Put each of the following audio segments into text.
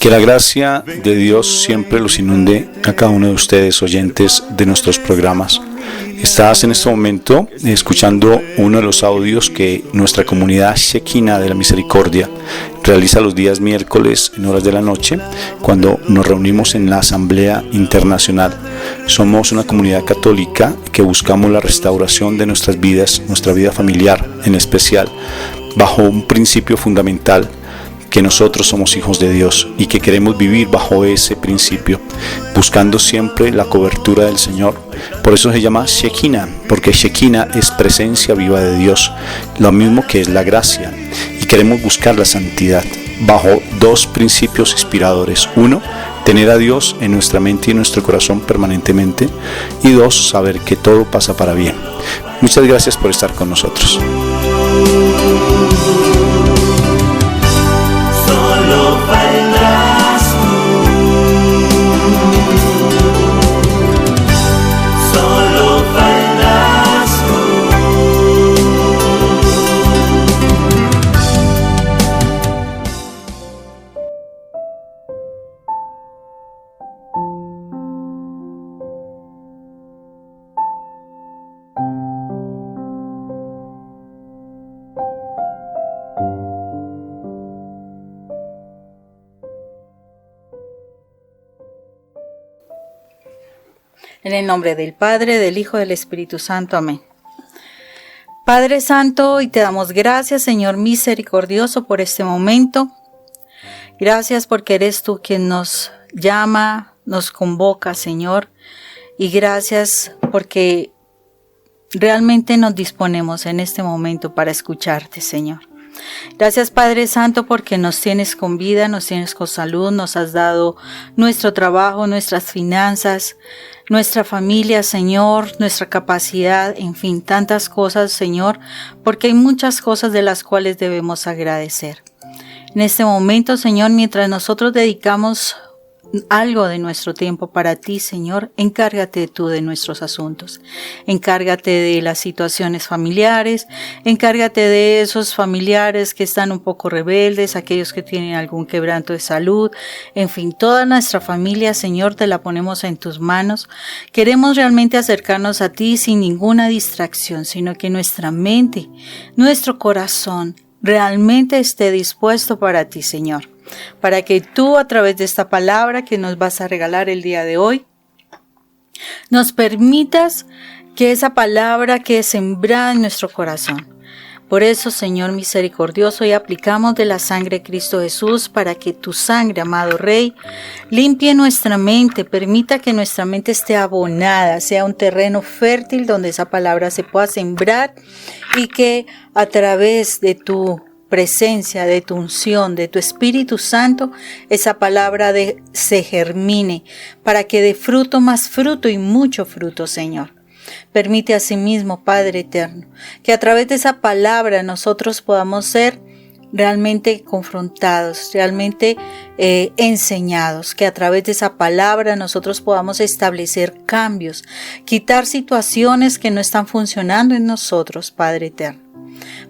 Que la gracia de Dios siempre los inunde a cada uno de ustedes, oyentes de nuestros programas. Estás en este momento escuchando uno de los audios que nuestra comunidad Shekinah de la Misericordia realiza los días miércoles en horas de la noche, cuando nos reunimos en la Asamblea Internacional. Somos una comunidad católica que buscamos la restauración de nuestras vidas, nuestra vida familiar en especial, bajo un principio fundamental: que nosotros somos hijos de Dios y que queremos vivir bajo ese principio, buscando siempre la cobertura del Señor. Por eso se llama Shekinah, porque Shekinah es presencia viva de Dios, lo mismo que es la gracia, y queremos buscar la santidad bajo dos principios inspiradores: uno, tener a Dios en nuestra mente y en nuestro corazón permanentemente, y dos, saber que todo pasa para bien. Muchas gracias por estar con nosotros. Solo faltas tú, solo faltas tú. En el nombre del Padre, del Hijo y del Espíritu Santo. Amén. Padre Santo, hoy te damos gracias, Señor misericordioso, por este momento. Gracias porque eres tú quien nos llama, nos convoca, Señor. Y gracias porque realmente nos disponemos en este momento para escucharte, Señor. Gracias, Padre Santo, porque nos tienes con vida, nos tienes con salud, nos has dado nuestro trabajo, nuestras finanzas, nuestra familia, Señor, nuestra capacidad, en fin, tantas cosas, Señor, porque hay muchas cosas de las cuales debemos agradecer. En este momento, Señor, mientras nosotros dedicamos algo de nuestro tiempo para ti, Señor, encárgate tú de nuestros asuntos, encárgate de las situaciones familiares, encárgate de esos familiares que están un poco rebeldes, aquellos que tienen algún quebranto de salud, en fin, toda nuestra familia, Señor, te la ponemos en tus manos. Queremos realmente acercarnos a ti sin ninguna distracción, sino que nuestra mente, nuestro corazón realmente esté dispuesto para ti, Señor. Para que tú, a través de esta palabra que nos vas a regalar el día de hoy, nos permitas que esa palabra quede sembrada en nuestro corazón. Por eso, Señor misericordioso, hoy aplicamos de la sangre de Cristo Jesús para que tu sangre, amado Rey, limpie nuestra mente, permita que nuestra mente esté abonada, sea un terreno fértil donde esa palabra se pueda sembrar y que a través de tu presencia, de tu unción, de tu Espíritu Santo, esa palabra se germine para que dé fruto, más fruto y mucho fruto, Señor. Permite asimismo, Padre eterno, que a través de esa palabra nosotros podamos ser realmente confrontados, realmente enseñados, que a través de esa palabra nosotros podamos establecer cambios, quitar situaciones que no están funcionando en nosotros, Padre eterno.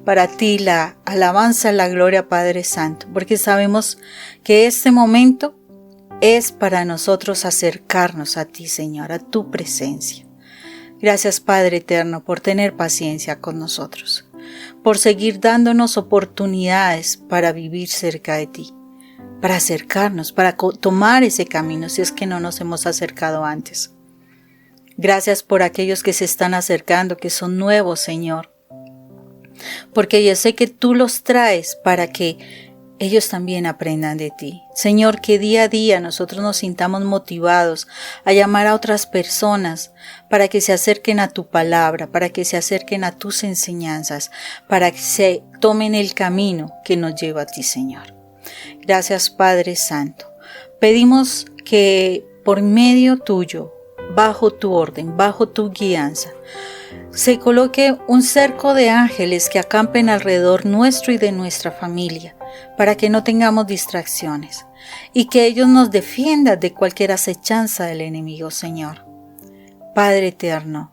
Para ti la alabanza, la gloria, Padre Santo, porque sabemos que este momento es para nosotros acercarnos a ti, Señor, a tu presencia. Gracias, Padre eterno, por tener paciencia con nosotros, por seguir dándonos oportunidades para vivir cerca de ti, para acercarnos, para tomar ese camino si es que no nos hemos acercado antes. Gracias por aquellos que se están acercando, que son nuevos, Señor, porque yo sé que tú los traes para que ellos también aprendan de ti. Señor, que día a día nosotros nos sintamos motivados a llamar a otras personas para que se acerquen a tu palabra, para que se acerquen a tus enseñanzas, para que se tomen el camino que nos lleva a ti, Señor. Gracias, Padre Santo. Pedimos que por medio tuyo, bajo tu orden, bajo tu guianza, se coloque un cerco de ángeles que acampen alrededor nuestro y de nuestra familia, para que no tengamos distracciones, y que ellos nos defiendan de cualquier acechanza del enemigo, Señor. Padre eterno,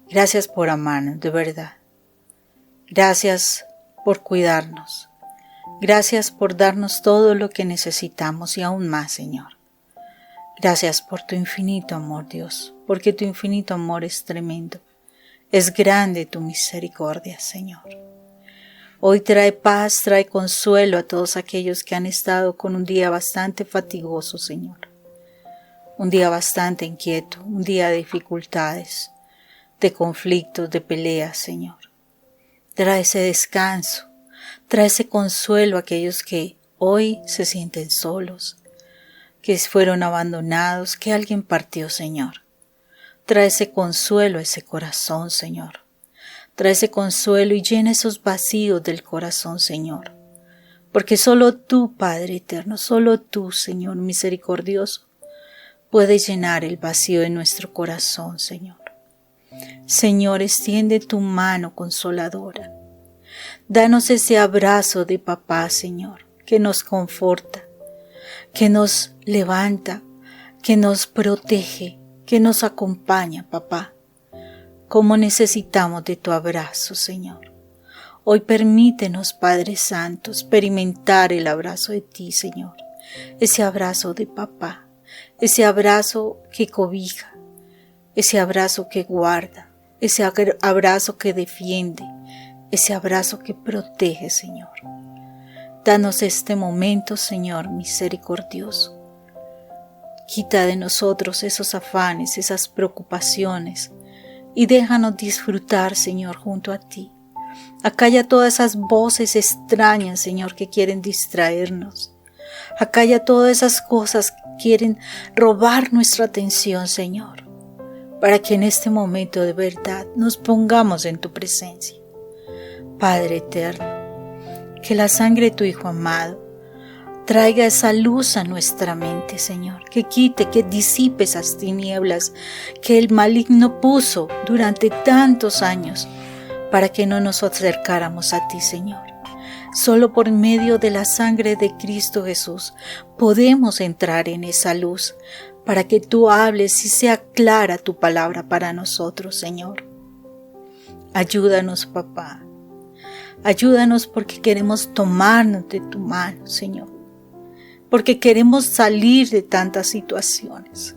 gracias por amarnos, de verdad. Gracias por cuidarnos. Gracias por darnos todo lo que necesitamos y aún más, Señor. Gracias por tu infinito amor, Dios, porque tu infinito amor es tremendo. Es grande tu misericordia, Señor. Hoy trae paz, trae consuelo a todos aquellos que han estado con un día bastante fatigoso, Señor. Un día bastante inquieto, un día de dificultades, de conflictos, de peleas, Señor. Trae ese descanso, trae ese consuelo a aquellos que hoy se sienten solos, que fueron abandonados, que alguien partió, Señor. Trae ese consuelo a ese corazón, Señor. Trae ese consuelo y llena esos vacíos del corazón, Señor. Porque solo tú, Padre eterno, solo tú, Señor misericordioso, puedes llenar el vacío de nuestro corazón, Señor. Señor, extiende tu mano consoladora. Danos ese abrazo de papá, Señor, que nos conforta, que nos levanta, que nos protege, que nos acompaña, papá. Cómo necesitamos de tu abrazo, Señor. Hoy permítenos, Padre Santo, experimentar el abrazo de ti, Señor. Ese abrazo de papá, ese abrazo que cobija, ese abrazo que guarda, ese abrazo que defiende, ese abrazo que protege, Señor. Danos este momento, Señor misericordioso. Quita de nosotros esos afanes, esas preocupaciones y déjanos disfrutar, Señor, junto a ti. Acalla todas esas voces extrañas, Señor, que quieren distraernos. Acalla todas esas cosas que quieren robar nuestra atención, Señor, para que en este momento de verdad nos pongamos en tu presencia. Padre eterno, que la sangre de tu Hijo amado traiga esa luz a nuestra mente, Señor, que quite, que disipe esas tinieblas que el maligno puso durante tantos años para que no nos acercáramos a ti, Señor. Solo por medio de la sangre de Cristo Jesús podemos entrar en esa luz para que tú hables y sea clara tu palabra para nosotros, Señor. Ayúdanos, papá. Ayúdanos porque queremos tomarnos de tu mano, Señor. Porque queremos salir de tantas situaciones,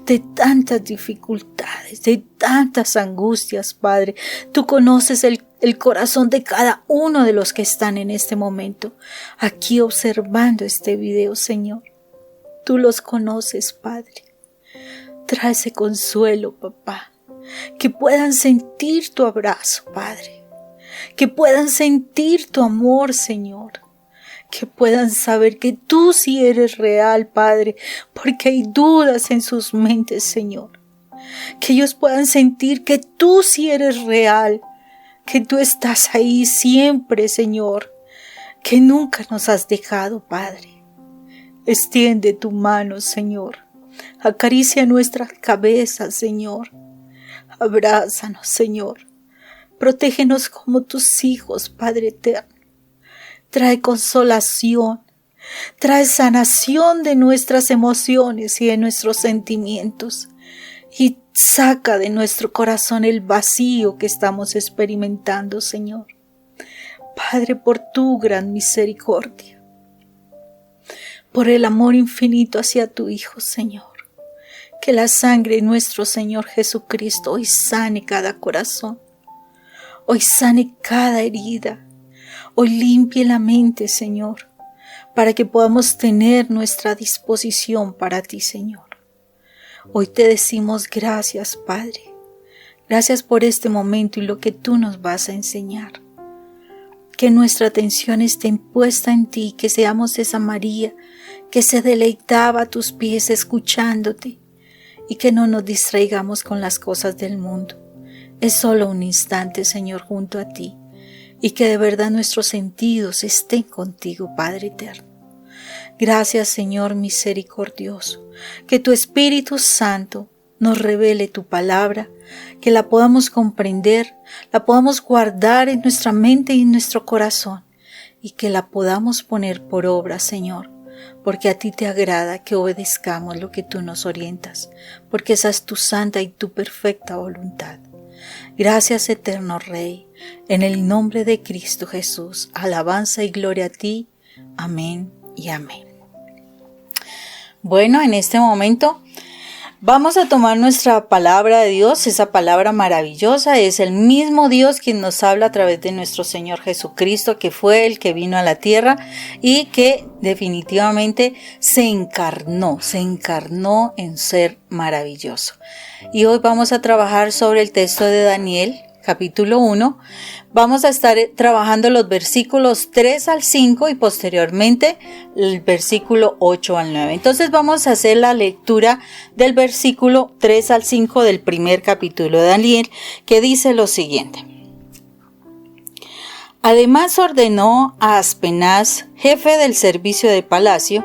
de tantas dificultades, de tantas angustias, Padre. Tú conoces el corazón de cada uno de los que están en este momento, aquí observando este video, Señor. Tú los conoces, Padre. Trae ese consuelo, papá. Que puedan sentir tu abrazo, Padre. Que puedan sentir tu amor, Señor. Que puedan saber que tú sí eres real, Padre, porque hay dudas en sus mentes, Señor. Que ellos puedan sentir que tú sí eres real, que tú estás ahí siempre, Señor, que nunca nos has dejado, Padre. Extiende tu mano, Señor. Acaricia nuestras cabezas, Señor. Abrázanos, Señor. Protégenos como tus hijos, Padre eterno. Trae consolación, trae sanación de nuestras emociones y de nuestros sentimientos y saca de nuestro corazón el vacío que estamos experimentando, Señor. Padre, por tu gran misericordia, por el amor infinito hacia tu Hijo, Señor, que la sangre de nuestro Señor Jesucristo hoy sane cada corazón, hoy sane cada herida. Hoy limpie la mente, Señor, para que podamos tener nuestra disposición para ti, Señor. Hoy te decimos gracias, Padre. Gracias por este momento y lo que tú nos vas a enseñar. Que nuestra atención esté puesta en ti, que seamos esa María que se deleitaba a tus pies escuchándote y que no nos distraigamos con las cosas del mundo. Es solo un instante, Señor, junto a ti. Y que de verdad nuestros sentidos estén contigo, Padre eterno. Gracias, Señor misericordioso, que tu Espíritu Santo nos revele tu palabra, que la podamos comprender, la podamos guardar en nuestra mente y en nuestro corazón, y que la podamos poner por obra, Señor, porque a ti te agrada que obedezcamos lo que tú nos orientas, porque esa es tu santa y tu perfecta voluntad. Gracias, eterno Rey, en el nombre de Cristo Jesús, alabanza y gloria a ti, Amén y amén. Bueno, en este momento vamos a tomar nuestra palabra de Dios, esa palabra maravillosa. Es el mismo Dios quien nos habla a través de nuestro Señor Jesucristo, que fue el que vino a la tierra y que definitivamente se encarnó en ser maravilloso. Y hoy vamos a trabajar sobre el texto de Daniel, capítulo 1. Vamos a estar trabajando los versículos 3 al 5 y posteriormente el versículo 8 al 9. Entonces vamos a hacer la lectura del versículo 3 al 5 del primer capítulo de Daniel, que dice lo siguiente. Además ordenó a Aspenaz, jefe del servicio de palacio,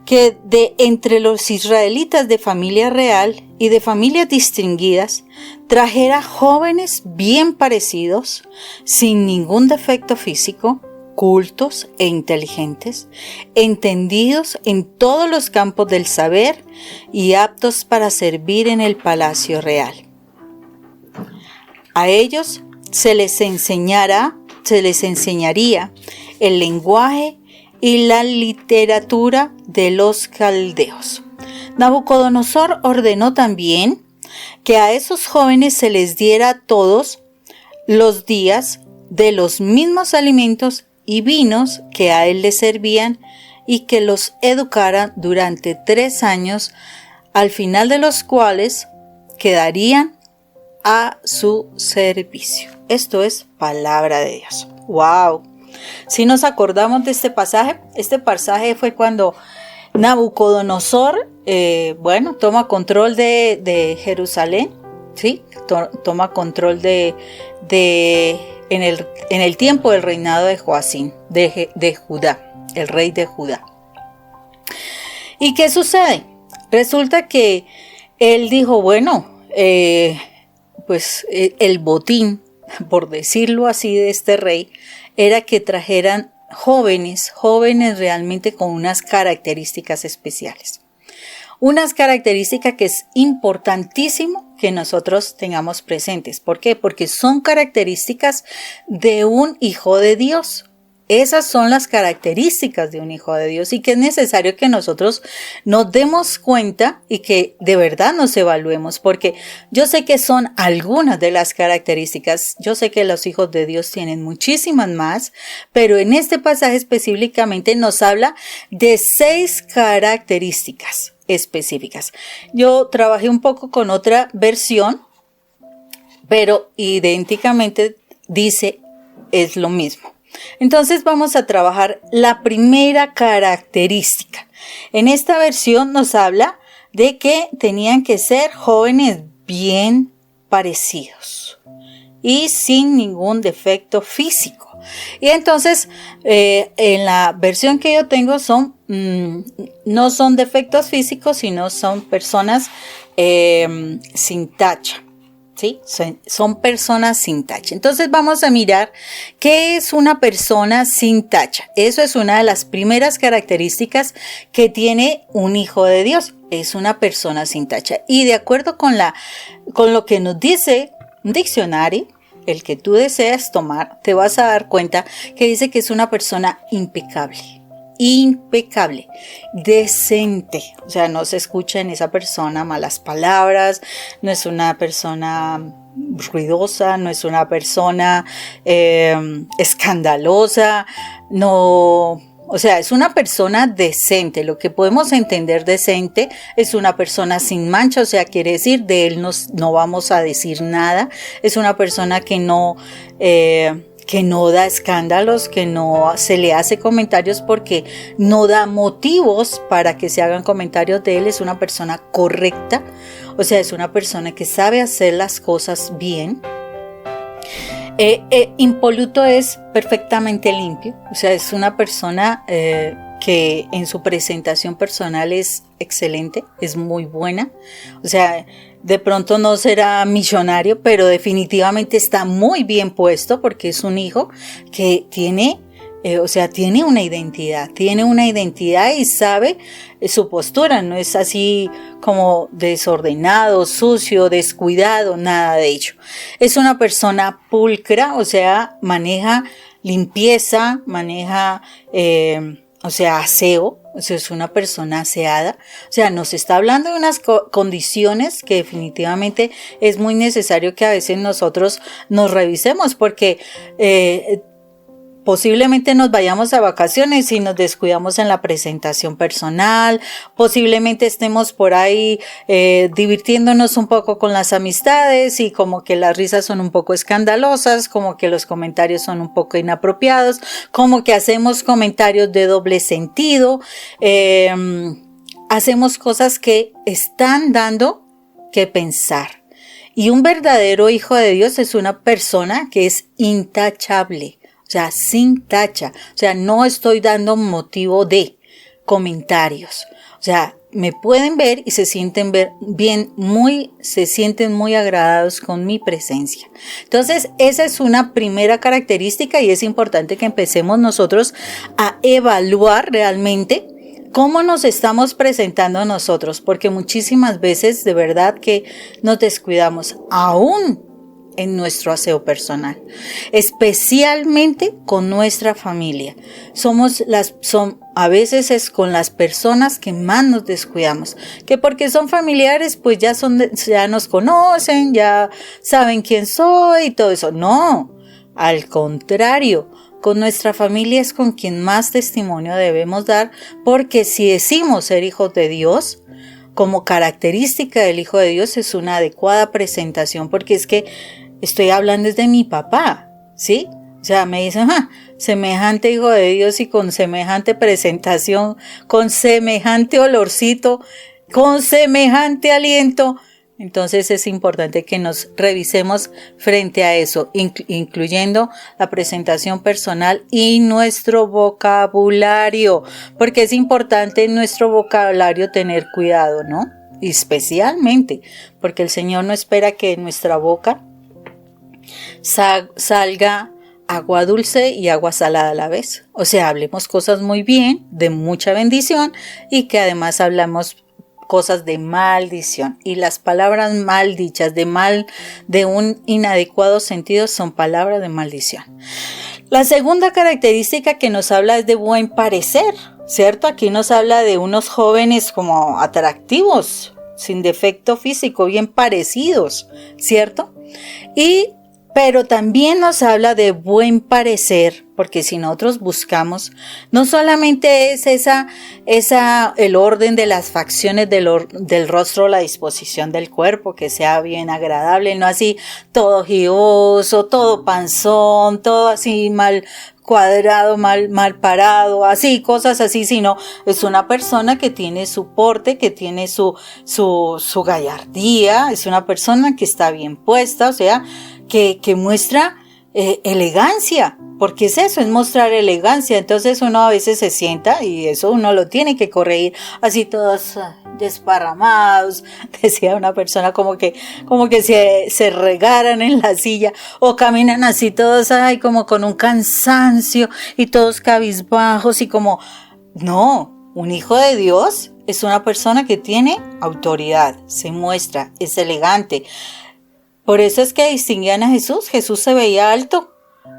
que de entre los israelitas de familia real y de familias distinguidas trajera jóvenes bien parecidos, sin ningún defecto físico, cultos e inteligentes, entendidos en todos los campos del saber y aptos para servir en el palacio real. A ellos se les enseñaría el lenguaje y la literatura de los caldeos. Nabucodonosor ordenó también que a esos jóvenes se les diera todos los días de los mismos alimentos y vinos que a él le servían y que los educara durante 3 años, al final de los cuales quedarían a su servicio. Esto es palabra de Dios. ¡Wow! Si nos acordamos de este pasaje fue cuando Nabucodonosor, toma control de Jerusalén, ¿sí? Toma control en el tiempo del reinado de Joacim, de Judá, el rey de Judá. ¿Y qué sucede? Resulta que él dijo, el botín, por decirlo así, de este rey, era que trajeran jóvenes realmente con unas características especiales. Unas características que es importantísimo que nosotros tengamos presentes. ¿Por qué? Porque son características de un hijo de Dios. Esas son las características de un hijo de Dios y que es necesario que nosotros nos demos cuenta y que de verdad nos evaluemos, porque yo sé que son algunas de las características, yo sé que los hijos de Dios tienen muchísimas más, pero en este pasaje específicamente nos habla de 6 características específicas. Yo trabajé un poco con otra versión, pero idénticamente es lo mismo. Entonces vamos a trabajar la primera característica. En esta versión nos habla de que tenían que ser jóvenes bien parecidos y sin ningún defecto físico. Y entonces en la versión que yo tengo no son defectos físicos, sino son personas sin tacha. ¿Sí? Son personas sin tacha. Entonces vamos a mirar qué es una persona sin tacha. Eso es una de las primeras características que tiene un hijo de Dios. Es una persona sin tacha. Y de acuerdo con lo que nos dice un diccionario, el que tú deseas tomar, te vas a dar cuenta que dice que es una persona impecable, decente, o sea, no se escucha en esa persona malas palabras, no es una persona ruidosa, no es una persona escandalosa, no, o sea, es una persona decente. Lo que podemos entender decente es una persona sin mancha, o sea, quiere decir de él no vamos a decir nada, es una persona que no da escándalos, que no se le hace comentarios porque no da motivos para que se hagan comentarios de él. Es una persona correcta, o sea, es una persona que sabe hacer las cosas bien. Impoluto es perfectamente limpio, o sea, es una persona que en su presentación personal es excelente, es muy buena, o sea, de pronto no será millonario, pero definitivamente está muy bien puesto porque es un hijo que tiene una identidad y sabe su postura, no es así como desordenado, sucio, descuidado, nada de ello. Es una persona pulcra, o sea, maneja limpieza, maneja, aseo, o sea, es una persona aseada. O sea, nos está hablando de unas condiciones que definitivamente es muy necesario que a veces nosotros nos revisemos, porque posiblemente nos vayamos a vacaciones y nos descuidamos en la presentación personal, posiblemente estemos por ahí divirtiéndonos un poco con las amistades y como que las risas son un poco escandalosas, como que los comentarios son un poco inapropiados, como que hacemos comentarios de doble sentido, hacemos cosas que están dando que pensar. Y un verdadero hijo de Dios es una persona que es intachable. O sea, sin tacha. O sea, no estoy dando motivo de comentarios. O sea, me pueden ver y se sienten se sienten muy agradados con mi presencia. Entonces, esa es una primera característica y es importante que empecemos nosotros a evaluar realmente cómo nos estamos presentando nosotros, porque muchísimas veces de verdad que nos descuidamos aún en nuestro aseo personal, especialmente con nuestra familia. A veces es con las personas que más nos descuidamos, que porque son familiares, pues ya nos conocen, ya saben quién soy y todo eso. No, al contrario, con nuestra familia es con quien más testimonio debemos dar, porque si decimos ser hijos de Dios, como característica del hijo de Dios es una adecuada presentación, porque es que estoy hablando desde mi papá, ¿sí? O sea, me dicen, semejante hijo de Dios y con semejante presentación, con semejante olorcito, con semejante aliento. Entonces es importante que nos revisemos frente a eso, incluyendo la presentación personal y nuestro vocabulario, porque es importante en nuestro vocabulario tener cuidado, ¿no? Y especialmente porque el Señor no espera que en nuestra boca salga agua dulce y agua salada a la vez. O sea, hablemos cosas muy bien, de mucha bendición, y que además hablamos cosas de maldición. Y las palabras mal dichas, de un inadecuado sentido, son palabras de maldición. La segunda característica que nos habla es de buen parecer, ¿cierto? Aquí nos habla de unos jóvenes como atractivos, sin defecto físico, bien parecidos, ¿cierto? Pero también nos habla de buen parecer, porque si nosotros buscamos, no solamente es el orden de las facciones del rostro, la disposición del cuerpo, que sea bien agradable, no así todo giroso, todo panzón, todo así mal cuadrado, mal parado, así, cosas así, sino es una persona que tiene su porte, que tiene su gallardía, es una persona que está bien puesta, o sea, que muestra elegancia, porque es eso, es mostrar elegancia. Entonces uno a veces se sienta y eso uno lo tiene que corregir, así todos desparramados, decía una persona como que se regaran en la silla, o caminan así todos como con un cansancio y todos cabizbajos y como, no, un hijo de Dios es una persona que tiene autoridad, se muestra, es elegante. Por eso es que distinguían a Jesús. Jesús se veía alto,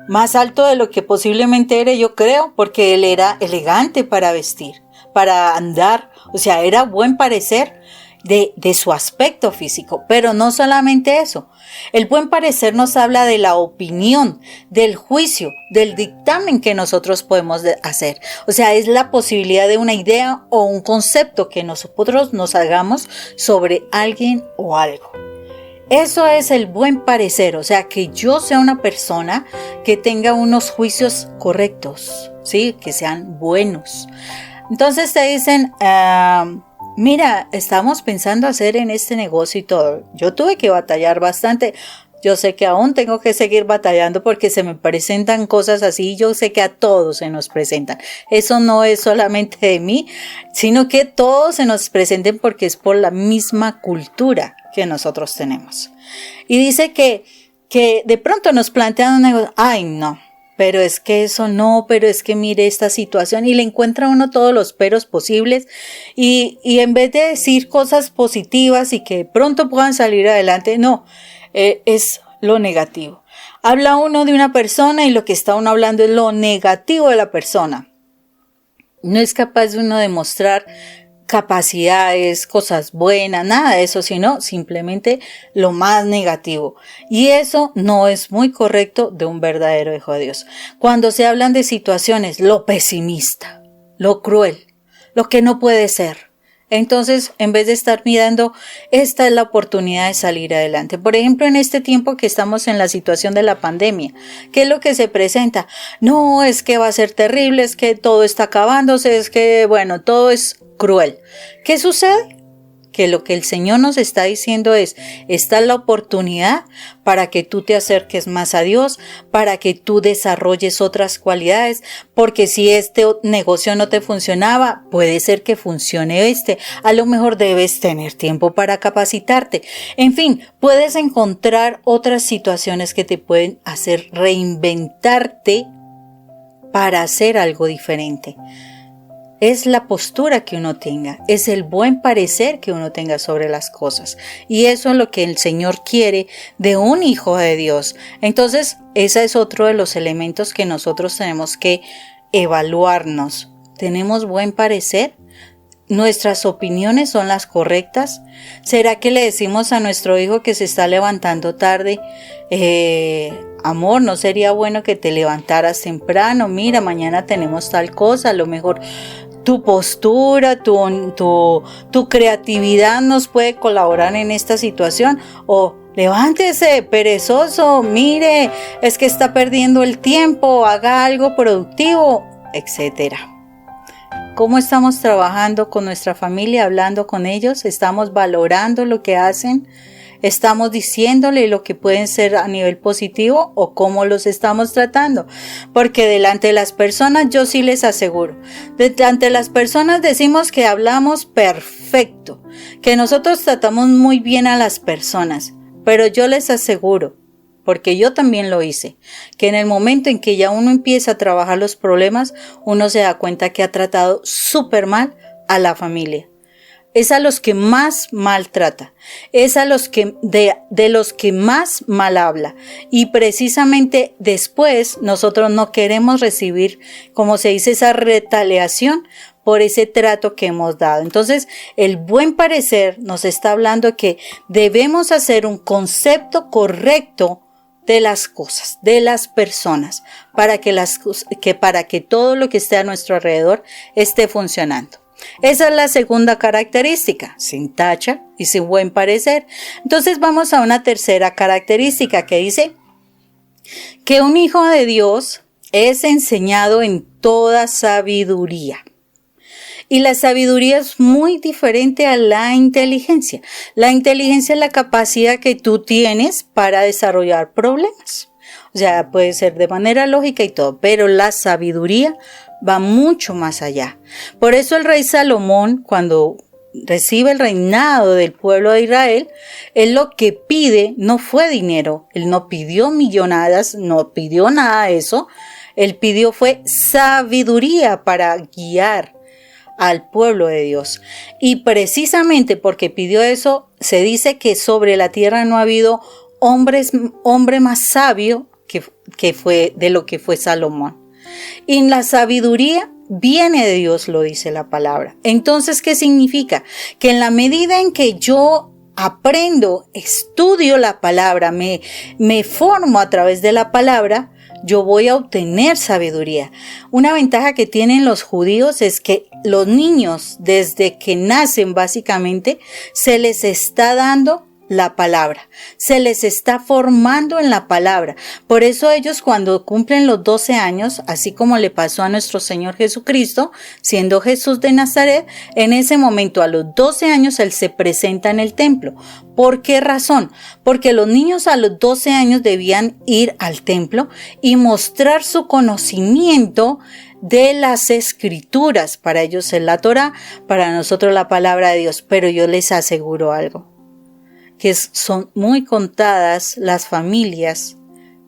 más alto de lo que posiblemente era, yo creo, porque él era elegante para vestir, para andar, o sea, era buen parecer de su aspecto físico. Pero no solamente eso, el buen parecer nos habla de la opinión, del juicio, del dictamen que nosotros podemos hacer. O sea, es la posibilidad de una idea o un concepto que nosotros nos hagamos sobre alguien o algo. Eso es el buen parecer, o sea, que yo sea una persona que tenga unos juicios correctos, ¿sí? Que sean buenos. Entonces te dicen, mira, estamos pensando hacer en este negocio y todo. Yo tuve que batallar bastante. Yo sé que aún tengo que seguir batallando porque se me presentan cosas así. Yo sé que a todos se nos presentan. Eso no es solamente de mí, sino que todos se nos presenten porque es por la misma cultura que nosotros tenemos. Y dice que de pronto nos plantean un negocio. Ay, no, pero es que eso no, pero es que mire esta situación. Y le encuentra uno todos los peros posibles. Y en vez de decir cosas positivas y que pronto puedan salir adelante, no. Es lo negativo. Habla uno de una persona y lo que está uno hablando es lo negativo de la persona. No es capaz uno de mostrar capacidades, cosas buenas, nada de eso, sino simplemente lo más negativo. Y eso no es muy correcto de un verdadero hijo de Dios. Cuando se hablan de situaciones, lo pesimista, lo cruel, lo que no puede ser. Entonces, en vez de estar mirando, esta es la oportunidad de salir adelante. Por ejemplo, en este tiempo que estamos en la situación de la pandemia, ¿qué es lo que se presenta? No, es que va a ser terrible, es que todo está acabándose, es que, bueno, todo es cruel. ¿Qué sucede? Que lo que el Señor nos está diciendo es, esta es la oportunidad para que tú te acerques más a Dios, para que tú desarrolles otras cualidades, porque si este negocio no te funcionaba, puede ser que funcione este. A lo mejor debes tener tiempo para capacitarte. En fin, puedes encontrar otras situaciones que te pueden hacer reinventarte para hacer algo diferente. Es la postura que uno tenga, es el buen parecer que uno tenga sobre las cosas. Y eso es lo que el Señor quiere de un hijo de Dios. Entonces, ese es otro de los elementos que nosotros tenemos que evaluarnos. ¿Tenemos buen parecer? ¿Nuestras opiniones son las correctas? ¿Será que le decimos a nuestro hijo que se está levantando tarde, amor, no sería bueno que te levantaras temprano? Mira, mañana tenemos tal cosa, a lo mejor tu postura, tu creatividad nos puede colaborar en esta situación. O levántese, perezoso, mire, es que está perdiendo el tiempo, haga algo productivo, etcétera. ¿Cómo estamos trabajando con nuestra familia, hablando con ellos? ¿Estamos valorando lo que hacen? ¿Estamos diciéndole lo que pueden ser a nivel positivo o cómo los estamos tratando? Porque delante de las personas, yo sí les aseguro, delante de las personas decimos que hablamos perfecto, que nosotros tratamos muy bien a las personas, pero yo les aseguro, porque yo también lo hice, que en el momento en que ya uno empieza a trabajar los problemas, uno se da cuenta que ha tratado súper mal a la familia. Es a los que más maltrata, es a los que de los que más mal habla, y precisamente después nosotros no queremos recibir, como se dice, esa retaliación por ese trato que hemos dado. Entonces, el buen parecer nos está hablando que debemos hacer un concepto correcto de las cosas, de las personas, para que todo lo que esté a nuestro alrededor esté funcionando. Esa es la segunda característica, sin tacha y sin buen parecer. Entonces vamos a una tercera característica que dice que un hijo de Dios es enseñado en toda sabiduría. Y la sabiduría es muy diferente a la inteligencia. La inteligencia es la capacidad que tú tienes para desarrollar problemas. O sea, puede ser de manera lógica y todo, pero la sabiduría va mucho más allá. Por eso el rey Salomón, cuando recibe el reinado del pueblo de Israel, él lo que pide no fue dinero, él no pidió millonadas, no pidió nada de eso, él pidió fue sabiduría para guiar al pueblo de Dios. Y precisamente porque pidió eso, se dice que sobre la tierra no ha habido hombre más sabio que fue de lo que fue Salomón. Y la sabiduría viene de Dios, lo dice la palabra. Entonces, ¿qué significa? Que en la medida en que yo aprendo, estudio la palabra, me formo a través de la palabra, yo voy a obtener sabiduría. Una ventaja que tienen los judíos es que los niños, desde que nacen básicamente, se les está dando la palabra, se les está formando en la palabra. Por eso ellos cuando cumplen los 12 años, así como le pasó a nuestro Señor Jesucristo, siendo Jesús de Nazaret, en ese momento a los 12 años Él se presenta en el templo. ¿Por qué razón? Porque los niños a los 12 años debían ir al templo y mostrar su conocimiento de las escrituras. Para ellos es la Torá, para nosotros la palabra de Dios. Pero yo les aseguro algo, que son muy contadas las familias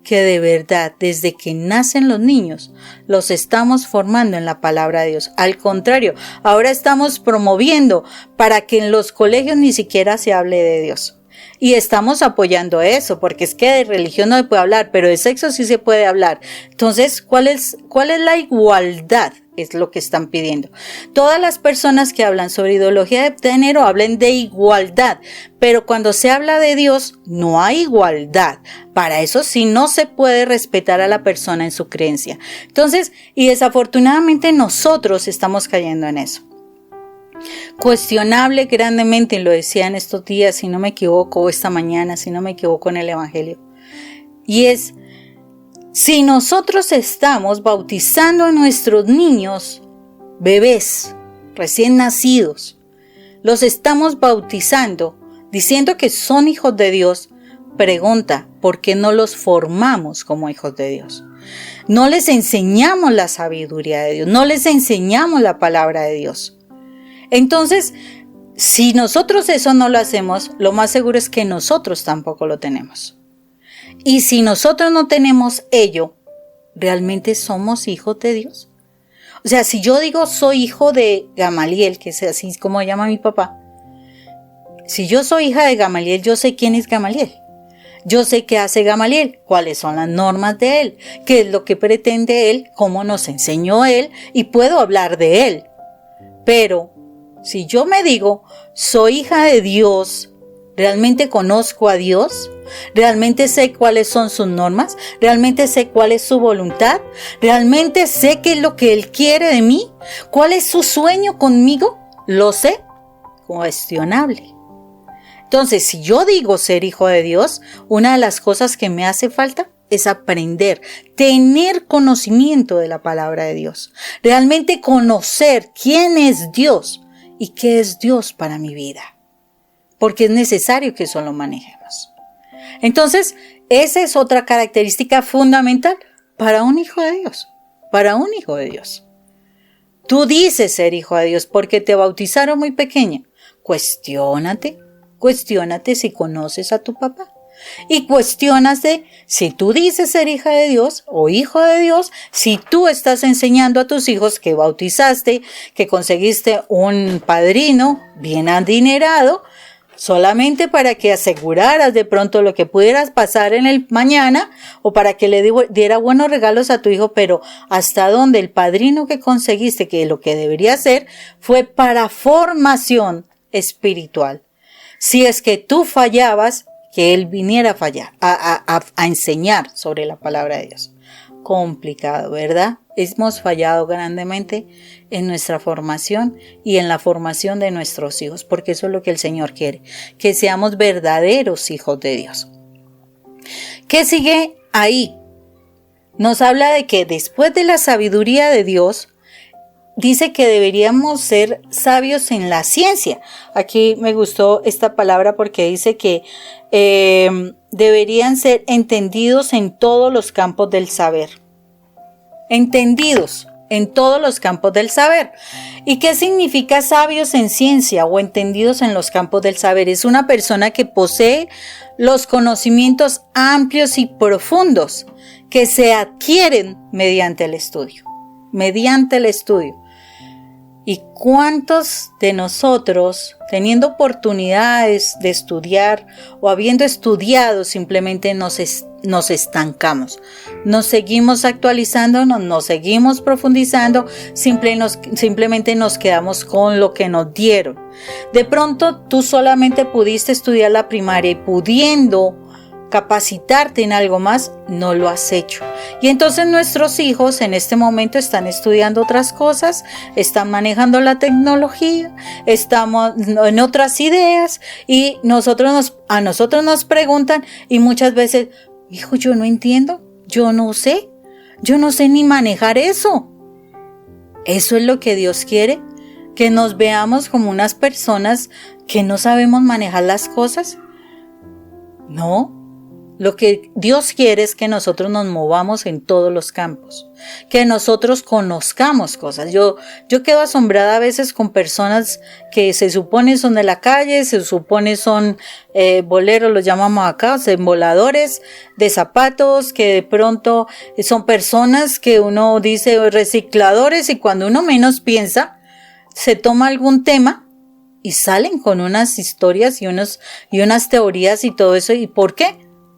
que de verdad desde que nacen los niños los estamos formando en la palabra de Dios. Al contrario, ahora estamos promoviendo para que en los colegios ni siquiera se hable de Dios. Y estamos apoyando eso, porque es que de religión no se puede hablar, pero de sexo sí se puede hablar. Entonces, ¿cuál es la igualdad? Es lo que están pidiendo. Todas las personas que hablan sobre ideología de género hablen de igualdad, pero cuando se habla de Dios no hay igualdad. Para eso sí no se puede respetar a la persona en su creencia. Entonces, y desafortunadamente nosotros estamos cayendo en eso. Cuestionable grandemente, lo decía en estos días, si no me equivoco, o esta mañana, si no me equivoco, en el Evangelio. Y es, si nosotros estamos bautizando a nuestros niños, bebés, recién nacidos, los estamos bautizando, diciendo que son hijos de Dios, pregunta, ¿por qué no los formamos como hijos de Dios? No les enseñamos la sabiduría de Dios, no les enseñamos la palabra de Dios. Entonces, si nosotros eso no lo hacemos, lo más seguro es que nosotros tampoco lo tenemos. Y si nosotros no tenemos ello, ¿realmente somos hijos de Dios? O sea, si yo digo soy hijo de Gamaliel, que es así como llama mi papá, si yo soy hija de Gamaliel, yo sé quién es Gamaliel. Yo sé qué hace Gamaliel, cuáles son las normas de él, qué es lo que pretende él, cómo nos enseñó él, y puedo hablar de él. Pero si yo me digo, soy hija de Dios, ¿realmente conozco a Dios? ¿Realmente sé cuáles son sus normas? ¿Realmente sé cuál es su voluntad? ¿Realmente sé qué es lo que Él quiere de mí? ¿Cuál es su sueño conmigo? ¿Lo sé? Cuestionable. Entonces, si yo digo ser hijo de Dios, una de las cosas que me hace falta es aprender, tener conocimiento de la palabra de Dios. Realmente conocer quién es Dios. ¿Y qué es Dios para mi vida? Porque es necesario que eso lo manejemos. Entonces, esa es otra característica fundamental para un hijo de Dios. Para un hijo de Dios. Tú dices ser hijo de Dios porque te bautizaron muy pequeña. Cuestiónate si conoces a tu papá. Y cuestiónate si tú dices ser hija de Dios o hijo de Dios, si tú estás enseñando a tus hijos que bautizaste, que conseguiste un padrino bien adinerado, solamente para que aseguraras de pronto lo que pudieras pasar en el mañana o para que le diera buenos regalos a tu hijo, pero hasta donde el padrino que conseguiste, que lo que debería ser, fue para formación espiritual. Si es que tú fallabas, que él viniera a fallar, a enseñar sobre la palabra de Dios. Complicado, ¿verdad? Hemos fallado grandemente en nuestra formación y en la formación de nuestros hijos, porque eso es lo que el Señor quiere, que seamos verdaderos hijos de Dios. ¿Qué sigue ahí? Nos habla de que después de la sabiduría de Dios, dice que deberíamos ser sabios en la ciencia. Aquí me gustó esta palabra porque dice que deberían ser entendidos en todos los campos del saber. Entendidos en todos los campos del saber. ¿Y qué significa sabios en ciencia o entendidos en los campos del saber? Es una persona que posee los conocimientos amplios y profundos que se adquieren mediante el estudio. Mediante el estudio. ¿Y cuántos de nosotros, teniendo oportunidades de estudiar o habiendo estudiado, simplemente nos estancamos? Nos seguimos actualizándonos, nos seguimos profundizando, simplemente nos quedamos con lo que nos dieron. De pronto tú solamente pudiste estudiar la primaria y pudiendo capacitarte en algo más, no lo has hecho. Y entonces nuestros hijos en este momento están estudiando otras cosas, están manejando la tecnología, estamos en otras ideas y a nosotros nos preguntan y muchas veces, hijo, yo no entiendo, yo no sé ni manejar eso. Eso es lo que Dios quiere, que nos veamos como unas personas que no sabemos manejar las cosas. No. Lo que Dios quiere es que nosotros nos movamos en todos los campos, que nosotros conozcamos cosas. Yo quedo asombrada a veces con personas que se supone son de la calle, se supone son boleros, los llamamos acá, voladores de zapatos, que de pronto son personas que uno dice recicladores y cuando uno menos piensa, se toma algún tema y salen con unas historias y unas teorías y todo eso. ¿Y por qué?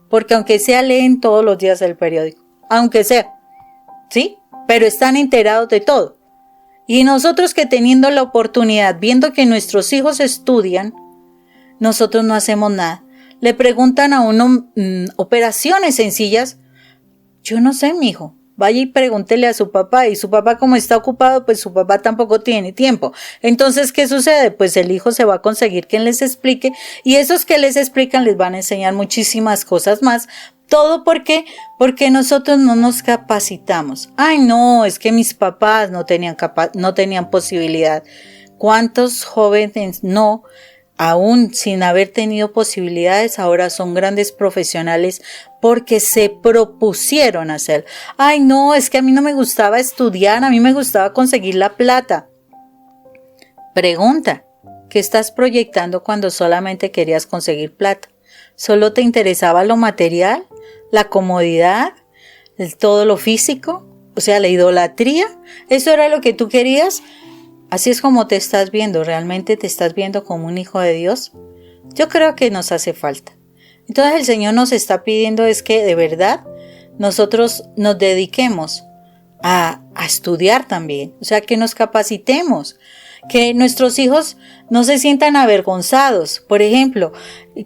Porque aunque sea leen todos los días el periódico, aunque sea, ¿sí? Pero están enterados de todo. Y nosotros que teniendo la oportunidad, viendo que nuestros hijos estudian, nosotros no hacemos nada. Le preguntan a uno operaciones sencillas. Yo no sé, mijo. Vaya y pregúntele a su papá, y su papá como está ocupado, pues su papá tampoco tiene tiempo. Entonces, ¿qué sucede? Pues el hijo se va a conseguir quien les explique, y esos que les explican les van a enseñar muchísimas cosas más. Todo porque nosotros no nos capacitamos. Ay, no, es que mis papás no tenían posibilidad. ¿Cuántos jóvenes no? Aún sin haber tenido posibilidades, ahora son grandes profesionales porque se propusieron hacer. Ay, no, es que a mí no me gustaba estudiar, a mí me gustaba conseguir la plata. Pregunta, ¿qué estás proyectando cuando solamente querías conseguir plata? ¿Solo te interesaba lo material, la comodidad, todo lo físico? O sea, la idolatría. ¿Eso era lo que tú querías? Así es como te estás viendo. ¿Realmente te estás viendo como un hijo de Dios? Yo creo que nos hace falta. Entonces el Señor nos está pidiendo es que de verdad nosotros nos dediquemos a estudiar también. O sea, que nos capacitemos. Que nuestros hijos no se sientan avergonzados. Por ejemplo,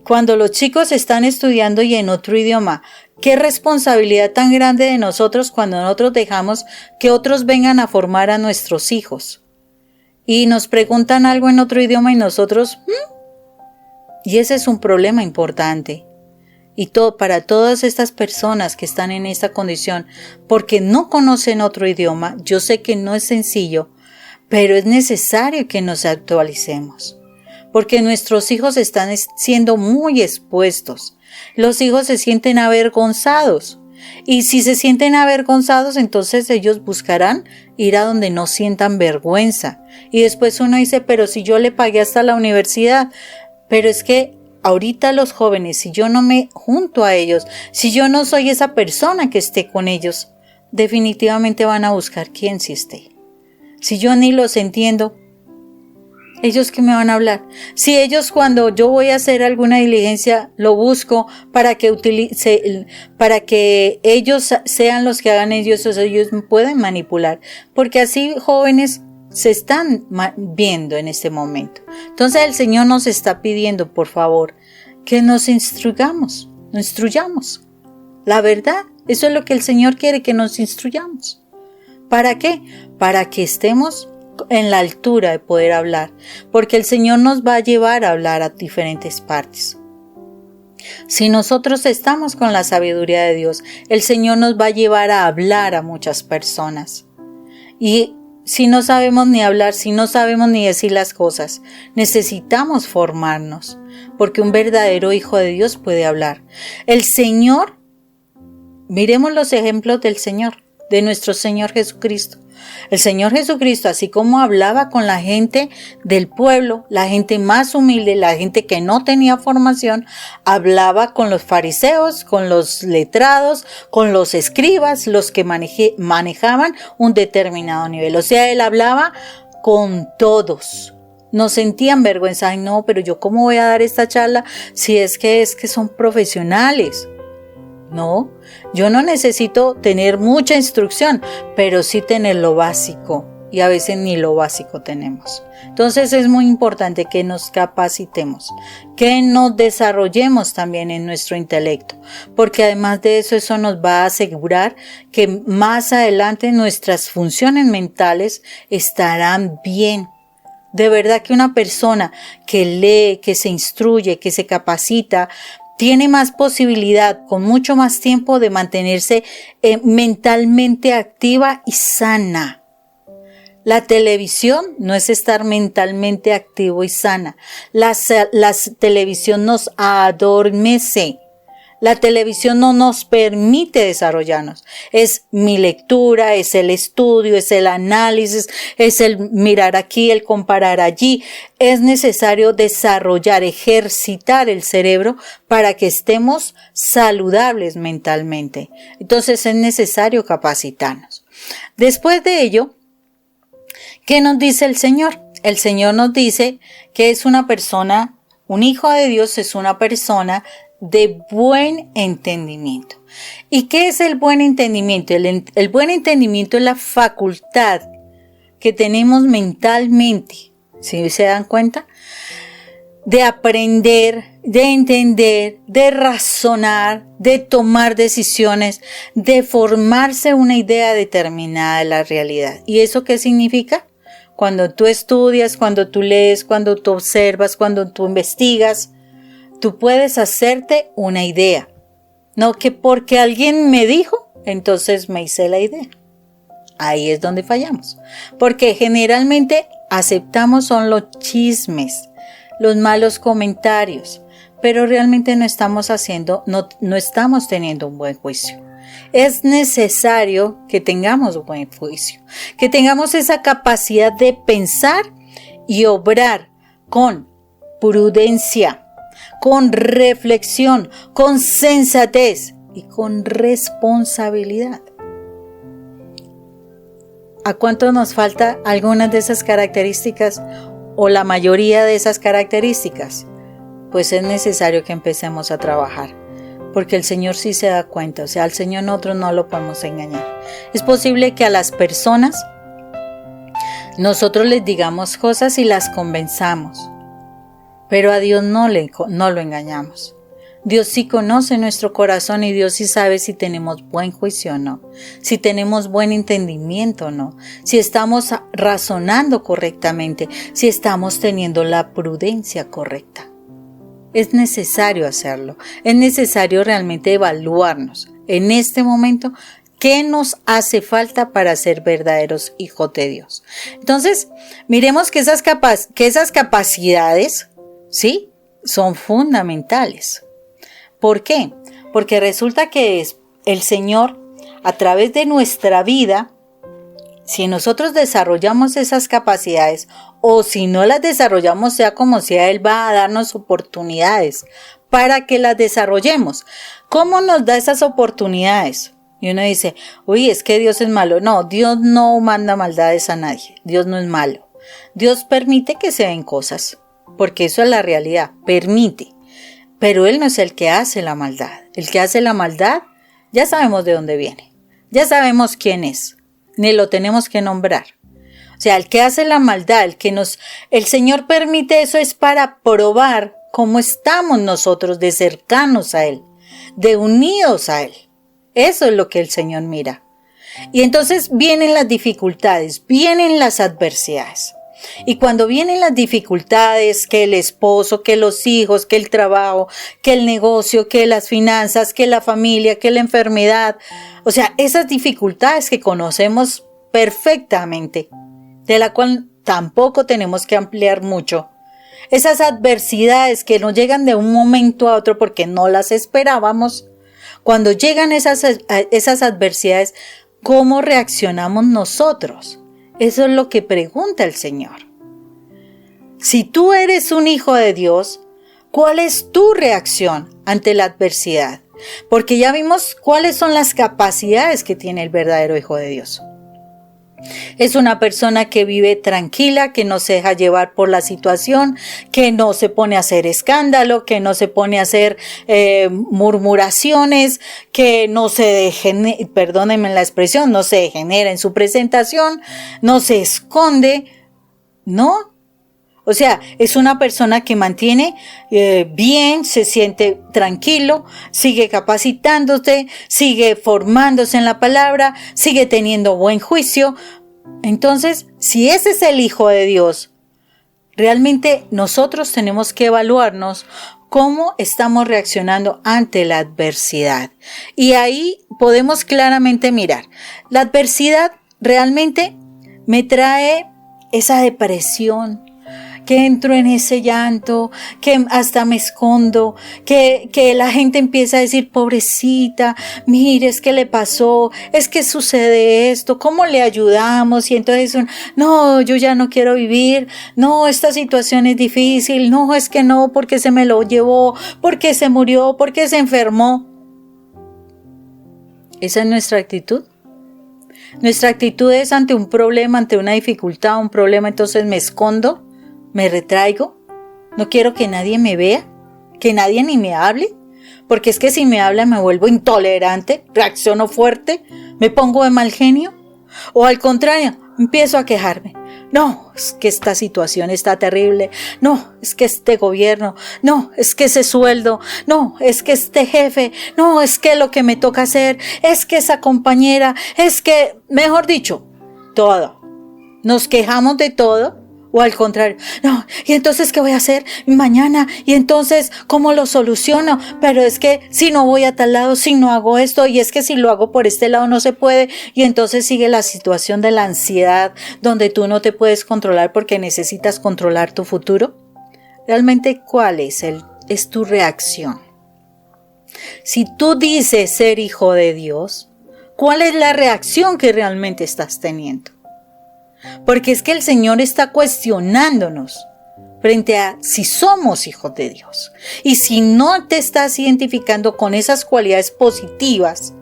cuando los chicos están estudiando y en otro idioma, qué responsabilidad tan grande de nosotros cuando nosotros dejamos que otros vengan a formar a nuestros hijos. Y nos preguntan algo en otro idioma y nosotros, y ese es un problema importante. Y para todas estas personas que están en esta condición, porque no conocen otro idioma, yo sé que no es sencillo, pero es necesario que nos actualicemos. Porque nuestros hijos están siendo muy expuestos. Los hijos se sienten avergonzados. Y si se sienten avergonzados, entonces ellos buscarán ir a donde no sientan vergüenza. Y después uno dice, pero si yo le pagué hasta la universidad. Pero es que ahorita los jóvenes, si yo no me junto a ellos, si yo no soy esa persona que esté con ellos, definitivamente van a buscar quién sí esté. Si yo ni los entiendo, ¿ellos qué me van a hablar? Si ellos cuando yo voy a hacer alguna diligencia lo busco para que ellos sean los que hagan ellos me pueden manipular, porque así jóvenes se están viendo en este momento. Entonces el Señor nos está pidiendo, por favor, que nos instruyamos. La verdad, eso es lo que el Señor quiere, que nos instruyamos. ¿Para qué? Para que estemos en la altura de poder hablar, porque el Señor nos va a llevar a hablar a diferentes partes. Si nosotros estamos con la sabiduría de Dios, el Señor nos va a llevar a hablar a muchas personas. Y si no sabemos ni hablar, si no sabemos ni decir las cosas, necesitamos formarnos, porque un verdadero hijo de Dios puede hablar. El Señor, miremos los ejemplos del Señor, de nuestro Señor Jesucristo. El Señor Jesucristo, así como hablaba con la gente del pueblo, la gente más humilde, la gente que no tenía formación, hablaba con los fariseos, con los letrados, con los escribas, los que manejaban un determinado nivel. O sea, Él hablaba con todos. No sentían vergüenza. Ay, no, pero yo cómo voy a dar esta charla si es que son profesionales. No, yo no necesito tener mucha instrucción, pero sí tener lo básico, y a veces ni lo básico tenemos. Entonces es muy importante que nos capacitemos, que nos desarrollemos también en nuestro intelecto, porque además de eso nos va a asegurar que más adelante nuestras funciones mentales estarán bien. De verdad que una persona que lee, que se instruye, que se capacita, tiene más posibilidad, con mucho más tiempo, de mantenerse mentalmente activa y sana. La televisión no es estar mentalmente activo y sana. La televisión nos adormece. La televisión no nos permite desarrollarnos. Es mi lectura, es el estudio, es el análisis, es el mirar aquí, el comparar allí. Es necesario desarrollar, ejercitar el cerebro para que estemos saludables mentalmente. Entonces es necesario capacitarnos. Después de ello, ¿qué nos dice el Señor? el Señor nos dice que es una persona, un hijo de Dios es una persona de buen entendimiento. ¿Y qué es el buen entendimiento? El buen entendimiento es la facultad que tenemos mentalmente, ¿sí se dan cuenta? De aprender, de entender, de razonar, de tomar decisiones, de formarse una idea determinada de la realidad. ¿Y eso qué significa? Cuando tú estudias, cuando tú lees, cuando tú observas, cuando tú investigas, tú puedes hacerte una idea. No que porque alguien me dijo, entonces me hice la idea. Ahí es donde fallamos. Porque generalmente aceptamos son los chismes, los malos comentarios, pero realmente no estamos teniendo un buen juicio. Es necesario que tengamos un buen juicio, que tengamos esa capacidad de pensar y obrar con prudencia, con reflexión, con sensatez y con responsabilidad. ¿A cuánto nos falta algunas de esas características o la mayoría de esas características? Pues es necesario que empecemos a trabajar, porque el Señor sí se da cuenta, o sea, al Señor nosotros no lo podemos engañar. Es posible que a las personas nosotros les digamos cosas y las convenzamos, pero a Dios no lo engañamos. Dios sí conoce nuestro corazón y Dios sí sabe si tenemos buen juicio o no, si tenemos buen entendimiento o no, si estamos razonando correctamente, si estamos teniendo la prudencia correcta. Es necesario hacerlo, es necesario realmente evaluarnos en este momento qué nos hace falta para ser verdaderos hijos de Dios. Entonces, miremos que esas capacidades, ¿sí?, son fundamentales. ¿Por qué? Porque resulta que el Señor, a través de nuestra vida, si nosotros desarrollamos esas capacidades o si no las desarrollamos, sea como sea, Él va a darnos oportunidades para que las desarrollemos. ¿Cómo nos da esas oportunidades? Y uno dice, uy, es que Dios es malo. No, Dios no manda maldades a nadie. Dios no es malo. Dios permite que se den cosas, porque eso es la realidad, permite. Pero Él no es el que hace la maldad. El que hace la maldad, ya sabemos de dónde viene. Ya sabemos quién es. Ni lo tenemos que nombrar. O sea, el que hace la maldad, el Señor permite eso es para probar cómo estamos nosotros de cercanos a Él, de unidos a Él. Eso es lo que el Señor mira. Y entonces vienen las dificultades, vienen las adversidades. Y cuando vienen las dificultades, que el esposo, que los hijos, que el trabajo, que el negocio, que las finanzas, que la familia, que la enfermedad, o sea, esas dificultades que conocemos perfectamente, de la cual tampoco tenemos que ampliar mucho, esas adversidades que nos llegan de un momento a otro porque no las esperábamos, cuando llegan esas adversidades, ¿cómo reaccionamos nosotros? Eso es lo que pregunta el Señor. Si tú eres un hijo de Dios, ¿cuál es tu reacción ante la adversidad? Porque ya vimos cuáles son las capacidades que tiene el verdadero hijo de Dios. Es una persona que vive tranquila, que no se deja llevar por la situación, que no se pone a hacer escándalo, que no se pone a hacer murmuraciones, que no se perdónenme la expresión, no se degenera en su presentación, no se esconde, ¿no? O sea, es una persona que mantiene bien, se siente tranquilo, sigue capacitándose, sigue formándose en la palabra, sigue teniendo buen juicio. Entonces, si ese es el Hijo de Dios, realmente nosotros tenemos que evaluarnos cómo estamos reaccionando ante la adversidad. Y ahí podemos claramente mirar. La adversidad realmente me trae esa depresión, que entro en ese llanto, que hasta me escondo, que la gente empieza a decir, pobrecita, mire, es que le pasó, es que sucede esto, ¿cómo le ayudamos? Y entonces, no, yo ya no quiero vivir, no, esta situación es difícil, no, es que no, porque se me lo llevó, porque se murió, porque se enfermó. ¿Esa es nuestra actitud? Nuestra actitud es ante un problema, ante una dificultad, un problema, entonces me escondo, me retraigo, no quiero que nadie me vea, que nadie ni me hable, porque es que si me habla me vuelvo intolerante, reacciono fuerte, me pongo de mal genio, o al contrario, empiezo a quejarme. No, es que esta situación está terrible. No, es que este gobierno. No, es que ese sueldo. No, es que este jefe. No, es que lo que me toca hacer. Es que esa compañera. Es que, mejor dicho, todo. Nos quejamos de todo. O al contrario, no, y entonces ¿qué voy a hacer mañana? Y entonces ¿cómo lo soluciono? Pero es que si no voy a tal lado, si no hago esto, y es que si lo hago por este lado no se puede, y entonces sigue la situación de la ansiedad, donde tú no te puedes controlar porque necesitas controlar tu futuro. Realmente, ¿cuál es tu reacción? Si tú dices ser hijo de Dios, ¿cuál es la reacción que realmente estás teniendo? Porque es que el Señor está cuestionándonos frente a si somos hijos de Dios. Y si no te estás identificando con esas cualidades positivas,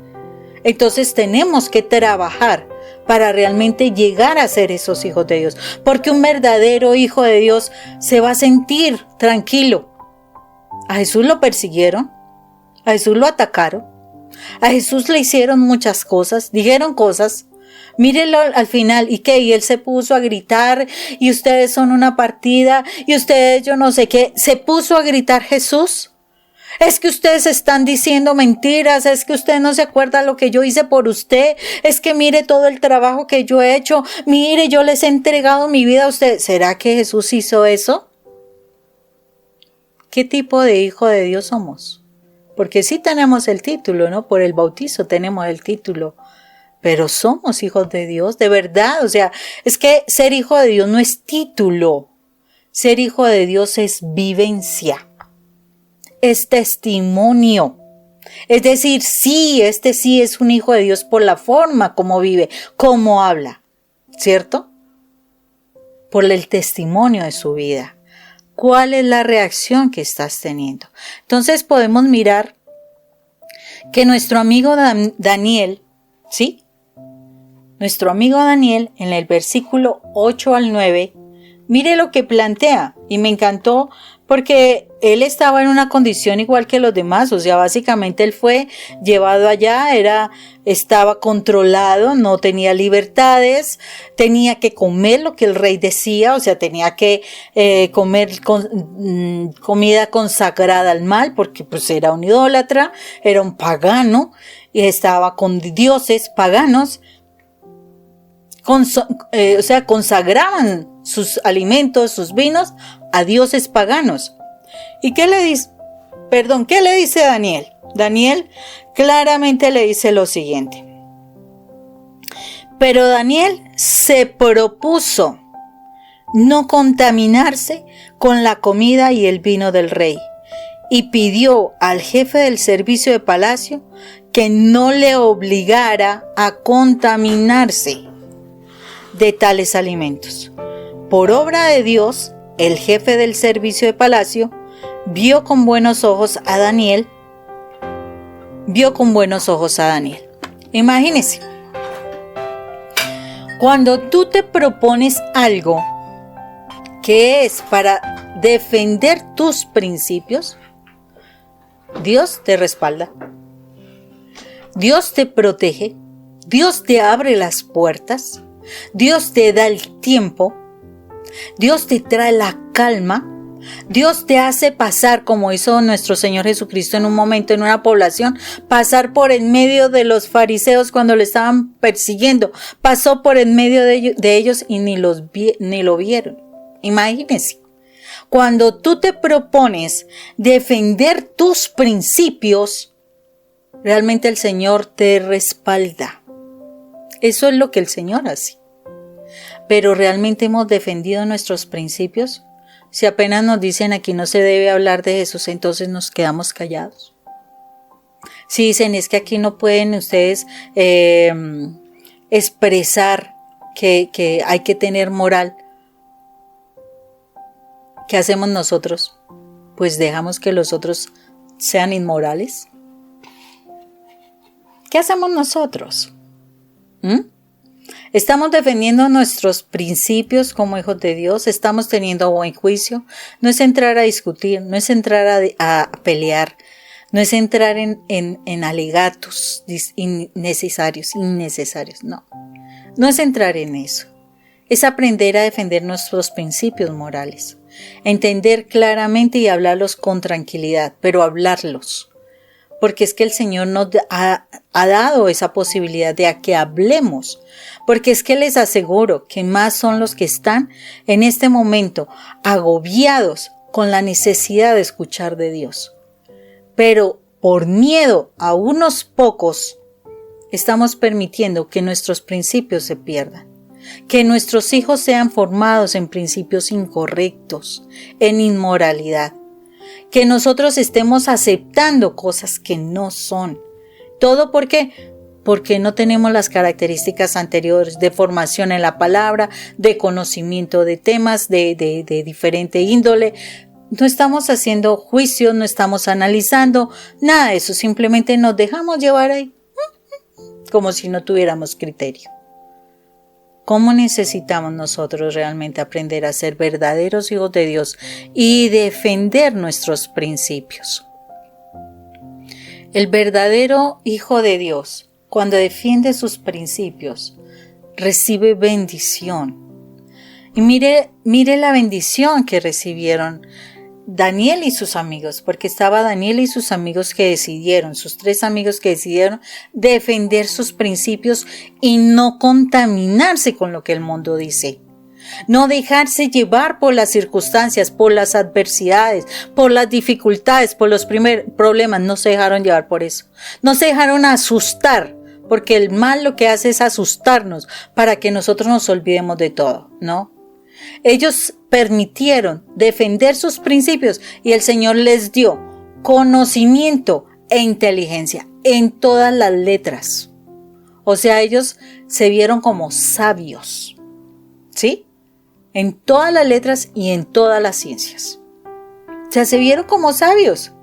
entonces tenemos que trabajar para realmente llegar a ser esos hijos de Dios. Porque un verdadero hijo de Dios se va a sentir tranquilo. A Jesús lo persiguieron, a Jesús lo atacaron, a Jesús le hicieron muchas cosas, dijeron cosas. Mírenlo al final, ¿y qué? Y él se puso a gritar, y ustedes son una partida, y ustedes yo no sé qué. Se puso a gritar Jesús. Es que ustedes están diciendo mentiras, es que usted no se acuerda lo que yo hice por usted, es que mire todo el trabajo que yo he hecho, mire, yo les he entregado mi vida a ustedes. ¿Será que Jesús hizo eso? ¿Qué tipo de hijo de Dios somos? Porque sí tenemos el título, ¿no? Por el bautizo tenemos el título. Pero somos hijos de Dios, de verdad. O sea, es que ser hijo de Dios no es título. Ser hijo de Dios es vivencia. Es testimonio. Es decir, sí, este sí es un hijo de Dios por la forma como vive, como habla. ¿Cierto? Por el testimonio de su vida. ¿Cuál es la reacción que estás teniendo? Entonces podemos mirar que nuestro amigo Daniel, ¿sí? Nuestro amigo Daniel, en el versículo 8 al 9, mire lo que plantea, y me encantó porque él estaba en una condición igual que los demás, o sea, básicamente él fue llevado allá, estaba controlado, no tenía libertades, tenía que comer lo que el rey decía, o sea, tenía que comer comida consagrada al mal, porque pues era un idólatra, era un pagano, y estaba con dioses paganos. O sea, consagraban sus alimentos, sus vinos a dioses paganos. ¿Y qué le dice? ¿Qué le dice Daniel? Daniel claramente le dice lo siguiente. Pero Daniel se propuso no contaminarse con la comida y el vino del rey, y pidió al jefe del servicio de palacio que no le obligara a contaminarse de tales alimentos. Por obra de Dios, el jefe del servicio de palacio vio con buenos ojos a Daniel. Imagínense, cuando tú te propones algo que es para defender tus principios, Dios te respalda, Dios te protege, Dios te abre las puertas, Dios te da el tiempo, Dios te trae la calma, Dios te hace pasar, como hizo nuestro Señor Jesucristo en un momento en una población, pasar por en medio de los fariseos cuando le estaban persiguiendo, pasó por en medio de ellos y ni lo vieron. Imagínense, cuando tú te propones defender tus principios, realmente el Señor te respalda. Eso es lo que el Señor hace. Pero ¿realmente hemos defendido nuestros principios? Si apenas nos dicen aquí no se debe hablar de Jesús, entonces nos quedamos callados. Si dicen es que aquí no pueden ustedes expresar que hay que tener moral, ¿qué hacemos nosotros? Pues dejamos que los otros sean inmorales. ¿Qué hacemos nosotros? Estamos defendiendo nuestros principios como hijos de Dios, estamos teniendo buen juicio. No es entrar a discutir, no es entrar a pelear, no es entrar en alegatos innecesarios, no. No es entrar en eso. Es aprender a defender nuestros principios morales, entender claramente y hablarlos con tranquilidad, pero hablarlos. Porque es que el Señor nos ha dado esa posibilidad de que hablemos. Porque es que les aseguro que más son los que están en este momento agobiados con la necesidad de escuchar de Dios. Pero por miedo a unos pocos, estamos permitiendo que nuestros principios se pierdan. Que nuestros hijos sean formados en principios incorrectos, en inmoralidad. Que nosotros estemos aceptando cosas que no son. ¿Todo por qué? Porque no tenemos las características anteriores de formación en la palabra, de conocimiento de temas de diferente índole. No estamos haciendo juicios, no estamos analizando, nada de eso. Simplemente nos dejamos llevar ahí, como si no tuviéramos criterio. ¿Cómo necesitamos nosotros realmente aprender a ser verdaderos hijos de Dios y defender nuestros principios? El verdadero hijo de Dios, cuando defiende sus principios, recibe bendición. Y mire la bendición que recibieron Daniel y sus amigos, porque estaba Daniel y sus amigos que decidieron, sus 3 amigos que decidieron defender sus principios y no contaminarse con lo que el mundo dice. No dejarse llevar por las circunstancias, por las adversidades, por las dificultades, por los problemas. No se dejaron llevar por eso. No se dejaron asustar, porque el mal lo que hace es asustarnos para que nosotros nos olvidemos de todo, ¿no? Ellos permitieron defender sus principios y el Señor les dio conocimiento e inteligencia en todas las letras. O sea, ellos se vieron como sabios, ¿sí? En todas las letras y en todas las ciencias. O sea, se vieron como sabios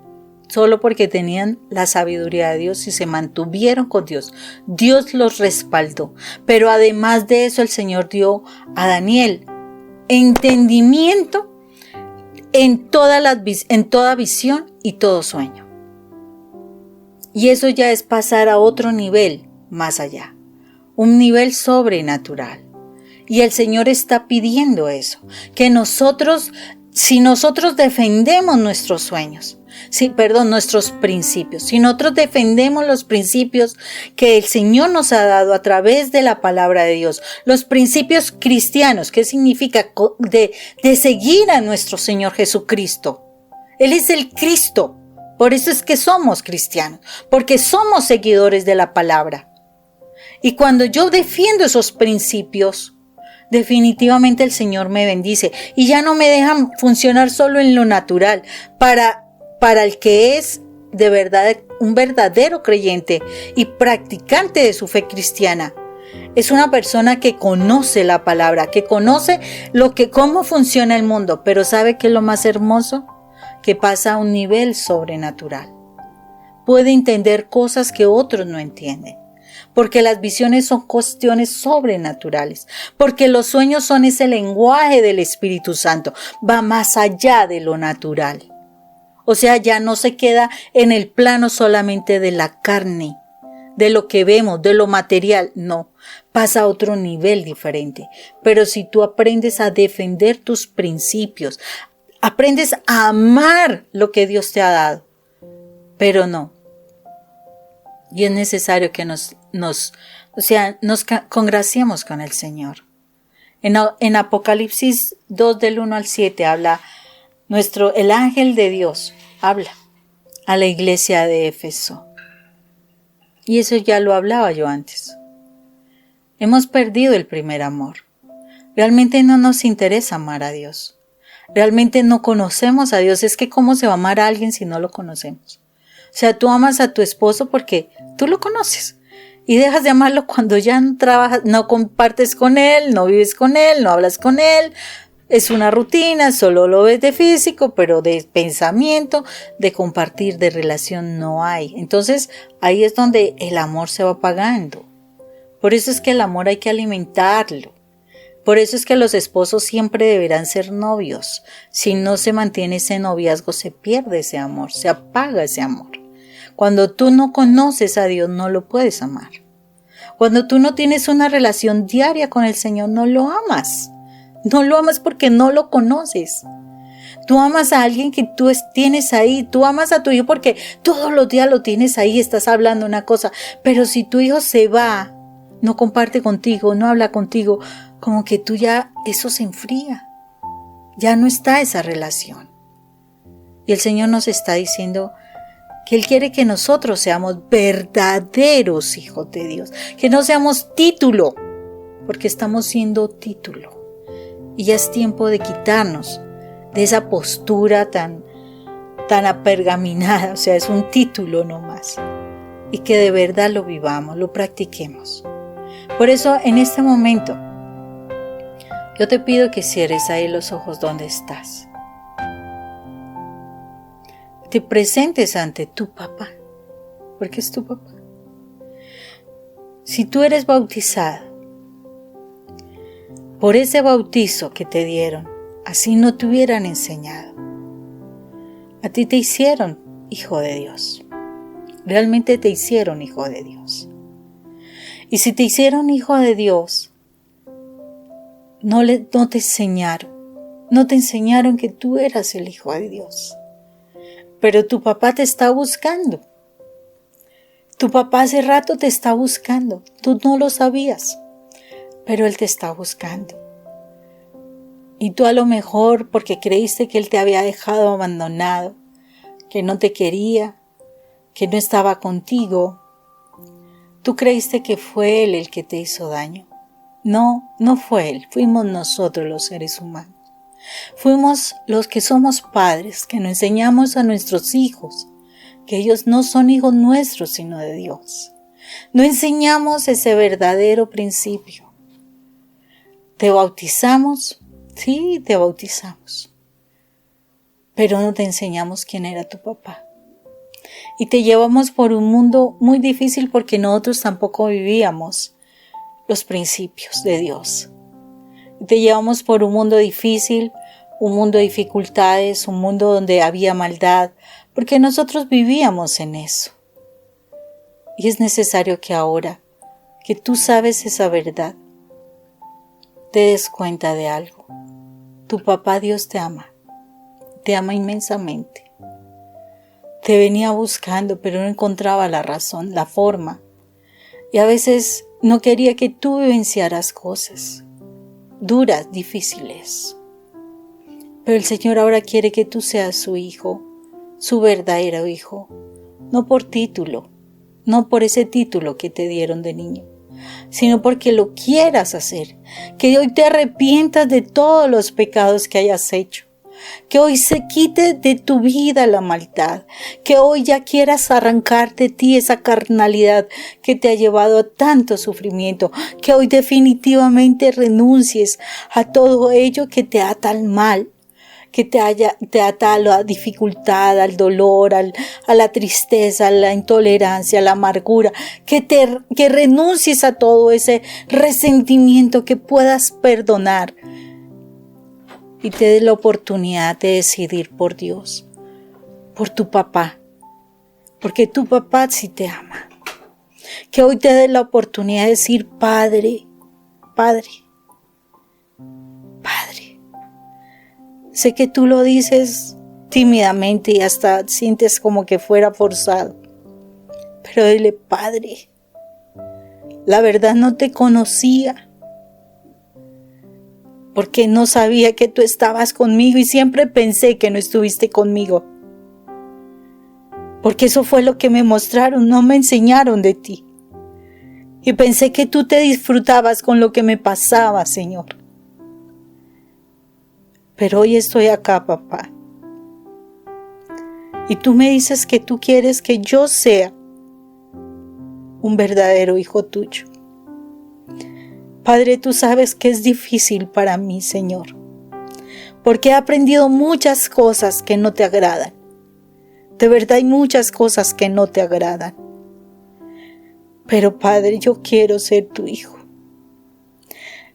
solo porque tenían la sabiduría de Dios y se mantuvieron con Dios. Dios los respaldó. Pero además de eso, el Señor dio a Daniel entendimiento en toda visión y todo sueño. Y eso ya es pasar a otro nivel más allá, un nivel sobrenatural. Y el Señor está pidiendo eso, que nosotros, si nosotros defendemos nuestros sueños, nuestros principios, si nosotros defendemos los principios que el Señor nos ha dado a través de la palabra de Dios, los principios cristianos, ¿qué significa? De seguir a nuestro Señor Jesucristo. Él es el Cristo, por eso es que somos cristianos, porque somos seguidores de la palabra. Y cuando yo defiendo esos principios, definitivamente el Señor me bendice y ya no me dejan funcionar solo en lo natural. Para el que es de verdad un verdadero creyente y practicante de su fe cristiana, es una persona que conoce la palabra, que conoce cómo funciona el mundo, pero ¿sabe qué es lo más hermoso? Que pasa a un nivel sobrenatural. Puede entender cosas que otros no entienden. Porque las visiones son cuestiones sobrenaturales, porque los sueños son ese lenguaje del Espíritu Santo, va más allá de lo natural. O sea, ya no se queda en el plano solamente de la carne, de lo que vemos, de lo material, no, pasa a otro nivel diferente. Pero si tú aprendes a defender tus principios, aprendes a amar lo que Dios te ha dado, pero no. Y es necesario que nos congraciemos con el Señor. En Apocalipsis 2 del 1 al 7 habla el ángel de Dios habla a la iglesia de Éfeso. Y eso ya lo hablaba yo antes. Hemos perdido el primer amor. Realmente no nos interesa amar a Dios. Realmente no conocemos a Dios. Es que ¿cómo se va a amar a alguien si no lo conocemos? O sea, tú amas a tu esposo porque tú lo conoces. Y dejas de amarlo cuando ya no trabajas, no compartes con él, no vives con él, no hablas con él. Es una rutina, solo lo ves de físico, pero de pensamiento, de compartir, de relación no hay. Entonces ahí es donde el amor se va apagando. Por eso es que el amor hay que alimentarlo. Por eso es que los esposos siempre deberán ser novios. Si no se mantiene ese noviazgo, se pierde ese amor, se apaga ese amor. Cuando tú no conoces a Dios, no lo puedes amar. Cuando tú no tienes una relación diaria con el Señor, no lo amas. No lo amas porque no lo conoces. Tú amas a alguien que tú tienes ahí. Tú amas a tu hijo porque todos los días lo tienes ahí, estás hablando una cosa. Pero si tu hijo se va, no comparte contigo, no habla contigo, como que tú ya, eso se enfría. Ya no está esa relación. Y el Señor nos está diciendo que Él quiere que nosotros seamos verdaderos hijos de Dios. Que no seamos título, porque estamos siendo título. Y ya es tiempo de quitarnos de esa postura tan apergaminada. O sea, es un título nomás. Y que de verdad lo vivamos, lo practiquemos. Por eso, en este momento, yo te pido que cierres ahí los ojos donde estás. Te presentes ante tu papá, porque es tu papá. Si tú eres bautizado, por ese bautizo que te dieron, así no te hubieran enseñado. A ti te hicieron hijo de Dios. Realmente te hicieron hijo de Dios. Y si te hicieron hijo de Dios, no te enseñaron que tú eras el hijo de Dios. Pero tu papá te está buscando. Tu papá hace rato te está buscando. Tú no lo sabías, pero Él te está buscando. Y tú a lo mejor, porque creíste que Él te había dejado abandonado, que no te quería, que no estaba contigo, tú creíste que fue Él el que te hizo daño. No fue Él, fuimos nosotros los seres humanos. Fuimos los que somos padres, que nos enseñamos a nuestros hijos, que ellos no son hijos nuestros, sino de Dios. No enseñamos ese verdadero principio. ¿Te bautizamos? Sí, te bautizamos. Pero no te enseñamos quién era tu papá. Y te llevamos por un mundo muy difícil porque nosotros tampoco vivíamos los principios de Dios. Te llevamos por un mundo difícil, un mundo de dificultades, un mundo donde había maldad, porque nosotros vivíamos en eso. Y es necesario que ahora, que tú sabes esa verdad, te des cuenta de algo. Tu papá Dios te ama inmensamente. Te venía buscando, pero no encontraba la razón, la forma. Y a veces no quería que tú vivenciaras cosas duras, difíciles. Pero el Señor ahora quiere que tú seas su hijo, su verdadero hijo. No por título, no por ese título que te dieron de niño, sino porque lo quieras hacer. Que hoy te arrepientas de todos los pecados que hayas hecho. Que hoy se quite de tu vida la maldad, que hoy ya quieras arrancar de ti esa carnalidad que te ha llevado a tanto sufrimiento, que hoy definitivamente renuncies a todo ello que te ata al mal, que te ata a la dificultad, al dolor, a la tristeza, a la intolerancia, a la amargura, que renuncies a todo ese resentimiento, que puedas perdonar. Y te dé la oportunidad de decidir por Dios, por tu papá, porque tu papá sí te ama. Que hoy te dé la oportunidad de decir, Padre, Padre, Padre. Sé que tú lo dices tímidamente y hasta sientes como que fuera forzado, pero dile, Padre, la verdad no te conocía, porque no sabía que tú estabas conmigo y siempre pensé que no estuviste conmigo. Porque eso fue lo que me mostraron, no me enseñaron de ti. Y pensé que tú te disfrutabas con lo que me pasaba, Señor. Pero hoy estoy acá, papá. Y tú me dices que tú quieres que yo sea un verdadero hijo tuyo. Padre, tú sabes que es difícil para mí, Señor, porque he aprendido muchas cosas que no te agradan. De verdad hay muchas cosas que no te agradan. Pero Padre, yo quiero ser tu hijo.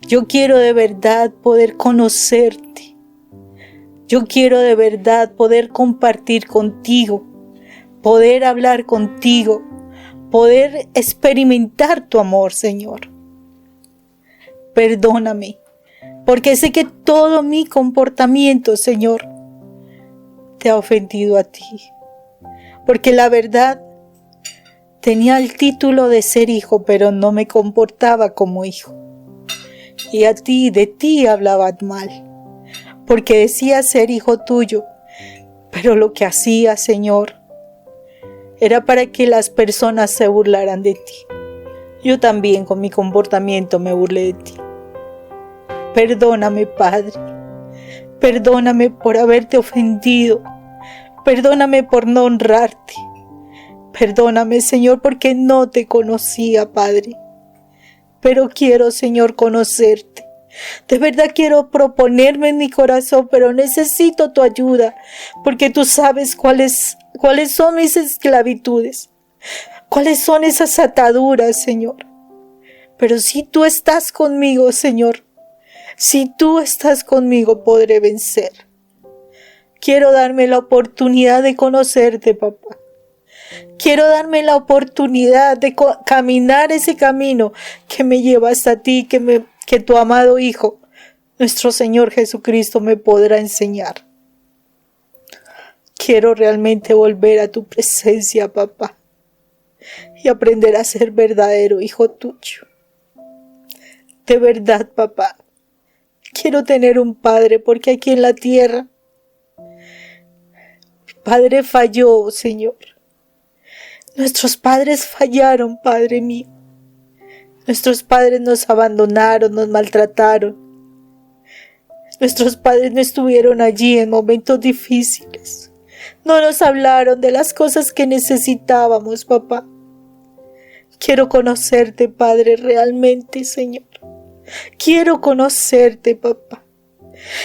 Yo quiero de verdad poder conocerte. Yo quiero de verdad poder compartir contigo, poder hablar contigo, poder experimentar tu amor, Señor. Perdóname, porque sé que todo mi comportamiento, Señor, te ha ofendido a ti. Porque la verdad, tenía el título de ser hijo, pero no me comportaba como hijo. Y de ti hablaba mal, porque decía ser hijo tuyo, pero lo que hacía, Señor, era para que las personas se burlaran de ti. Yo también con mi comportamiento me burlé de ti. Perdóname, Padre. Perdóname por haberte ofendido. Perdóname por no honrarte. Perdóname, Señor, porque no te conocía, Padre. Pero quiero, Señor, conocerte. De verdad quiero proponerme en mi corazón, pero necesito tu ayuda, porque tú sabes cuáles son mis esclavitudes, cuáles son esas ataduras, Señor. Pero si tú estás conmigo, Señor, si tú estás conmigo, podré vencer. Quiero darme la oportunidad de conocerte, papá. Quiero darme la oportunidad de caminar ese camino que me lleva hasta ti, que tu amado Hijo, nuestro Señor Jesucristo, me podrá enseñar. Quiero realmente volver a tu presencia, papá, y aprender a ser verdadero hijo tuyo. De verdad, papá, quiero tener un padre, porque aquí en la tierra, mi padre falló, Señor. Nuestros padres fallaron, Padre mío. Nuestros padres nos abandonaron, nos maltrataron. Nuestros padres no estuvieron allí en momentos difíciles. No nos hablaron de las cosas que necesitábamos, papá. Quiero conocerte, Padre, realmente, Señor. Quiero conocerte, papá.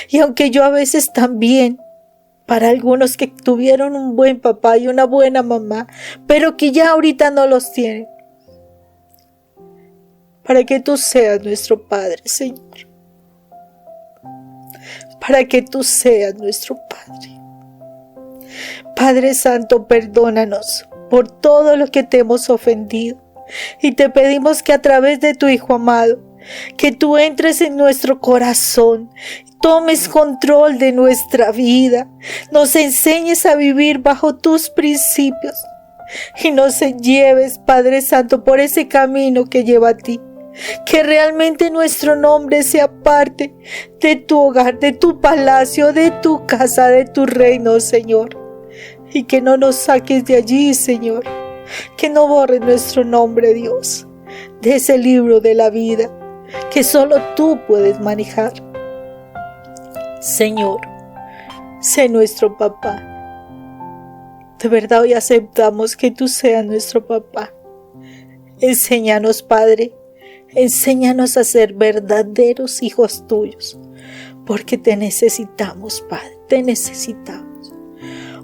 Y aunque yo a veces también, para algunos que tuvieron un buen papá y una buena mamá, pero que ya ahorita no los tienen, para que tú seas nuestro Padre, Señor. Para que tú seas nuestro Padre. Padre Santo, perdónanos por todo lo que te hemos ofendido. Y te pedimos que a través de tu Hijo amado, que tú entres en nuestro corazón, tomes control de nuestra vida, nos enseñes a vivir bajo tus principios y nos lleves, Padre Santo, por ese camino que lleva a ti. Que realmente nuestro nombre sea parte de tu hogar, de tu palacio, de tu casa, de tu reino, Señor. Y que no nos saques de allí, Señor. Que no borres nuestro nombre, Dios, de ese libro de la vida que solo tú puedes manejar. Señor, sé nuestro papá. De verdad hoy aceptamos que tú seas nuestro papá. Enséñanos, Padre. Enséñanos a ser verdaderos hijos tuyos, porque te necesitamos, Padre, te necesitamos.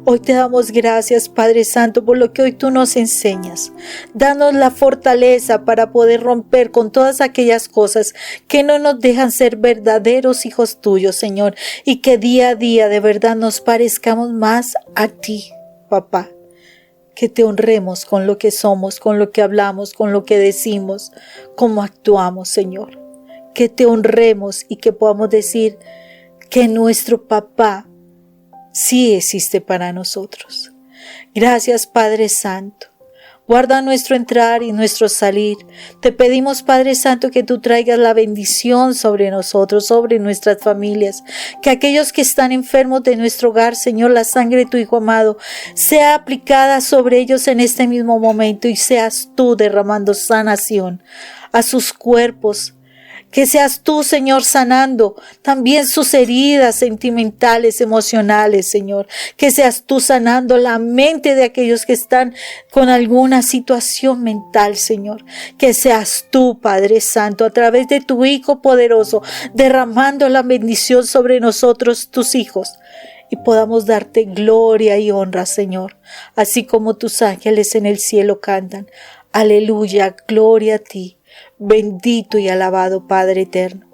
Hoy te damos gracias, Padre Santo, por lo que hoy tú nos enseñas. Danos la fortaleza para poder romper con todas aquellas cosas que no nos dejan ser verdaderos hijos tuyos, Señor, y que día a día de verdad nos parezcamos más a ti, papá. Que te honremos con lo que somos, con lo que hablamos, con lo que decimos, cómo actuamos, Señor. Que te honremos y que podamos decir que nuestro papá sí existe para nosotros. Gracias, Padre Santo. Guarda nuestro entrar y nuestro salir. Te pedimos, Padre Santo, que tú traigas la bendición sobre nosotros, sobre nuestras familias. Que aquellos que están enfermos de nuestro hogar, Señor, la sangre de tu Hijo amado, sea aplicada sobre ellos en este mismo momento y seas tú derramando sanación a sus cuerpos. Que seas tú, Señor, sanando también sus heridas sentimentales, emocionales, Señor. Que seas tú sanando la mente de aquellos que están con alguna situación mental, Señor. Que seas tú, Padre Santo, a través de tu Hijo poderoso, derramando la bendición sobre nosotros, tus hijos. Y podamos darte gloria y honra, Señor. Así como tus ángeles en el cielo cantan. Aleluya, gloria a ti, bendito y alabado Padre eterno.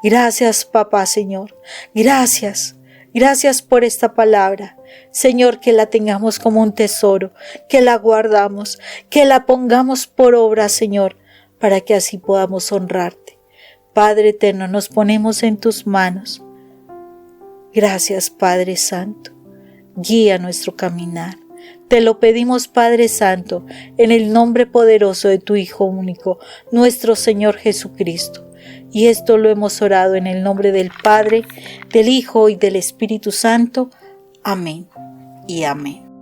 Gracias, Papá Señor, gracias por esta palabra. Señor, que la tengamos como un tesoro, que la guardamos, que la pongamos por obra, Señor, para que así podamos honrarte. Padre eterno, nos ponemos en tus manos. Gracias, Padre Santo. Guía nuestro caminar. Te lo pedimos, Padre Santo, en el nombre poderoso de tu Hijo único, nuestro Señor Jesucristo. Y esto lo hemos orado en el nombre del Padre, del Hijo y del Espíritu Santo. Amén y amén.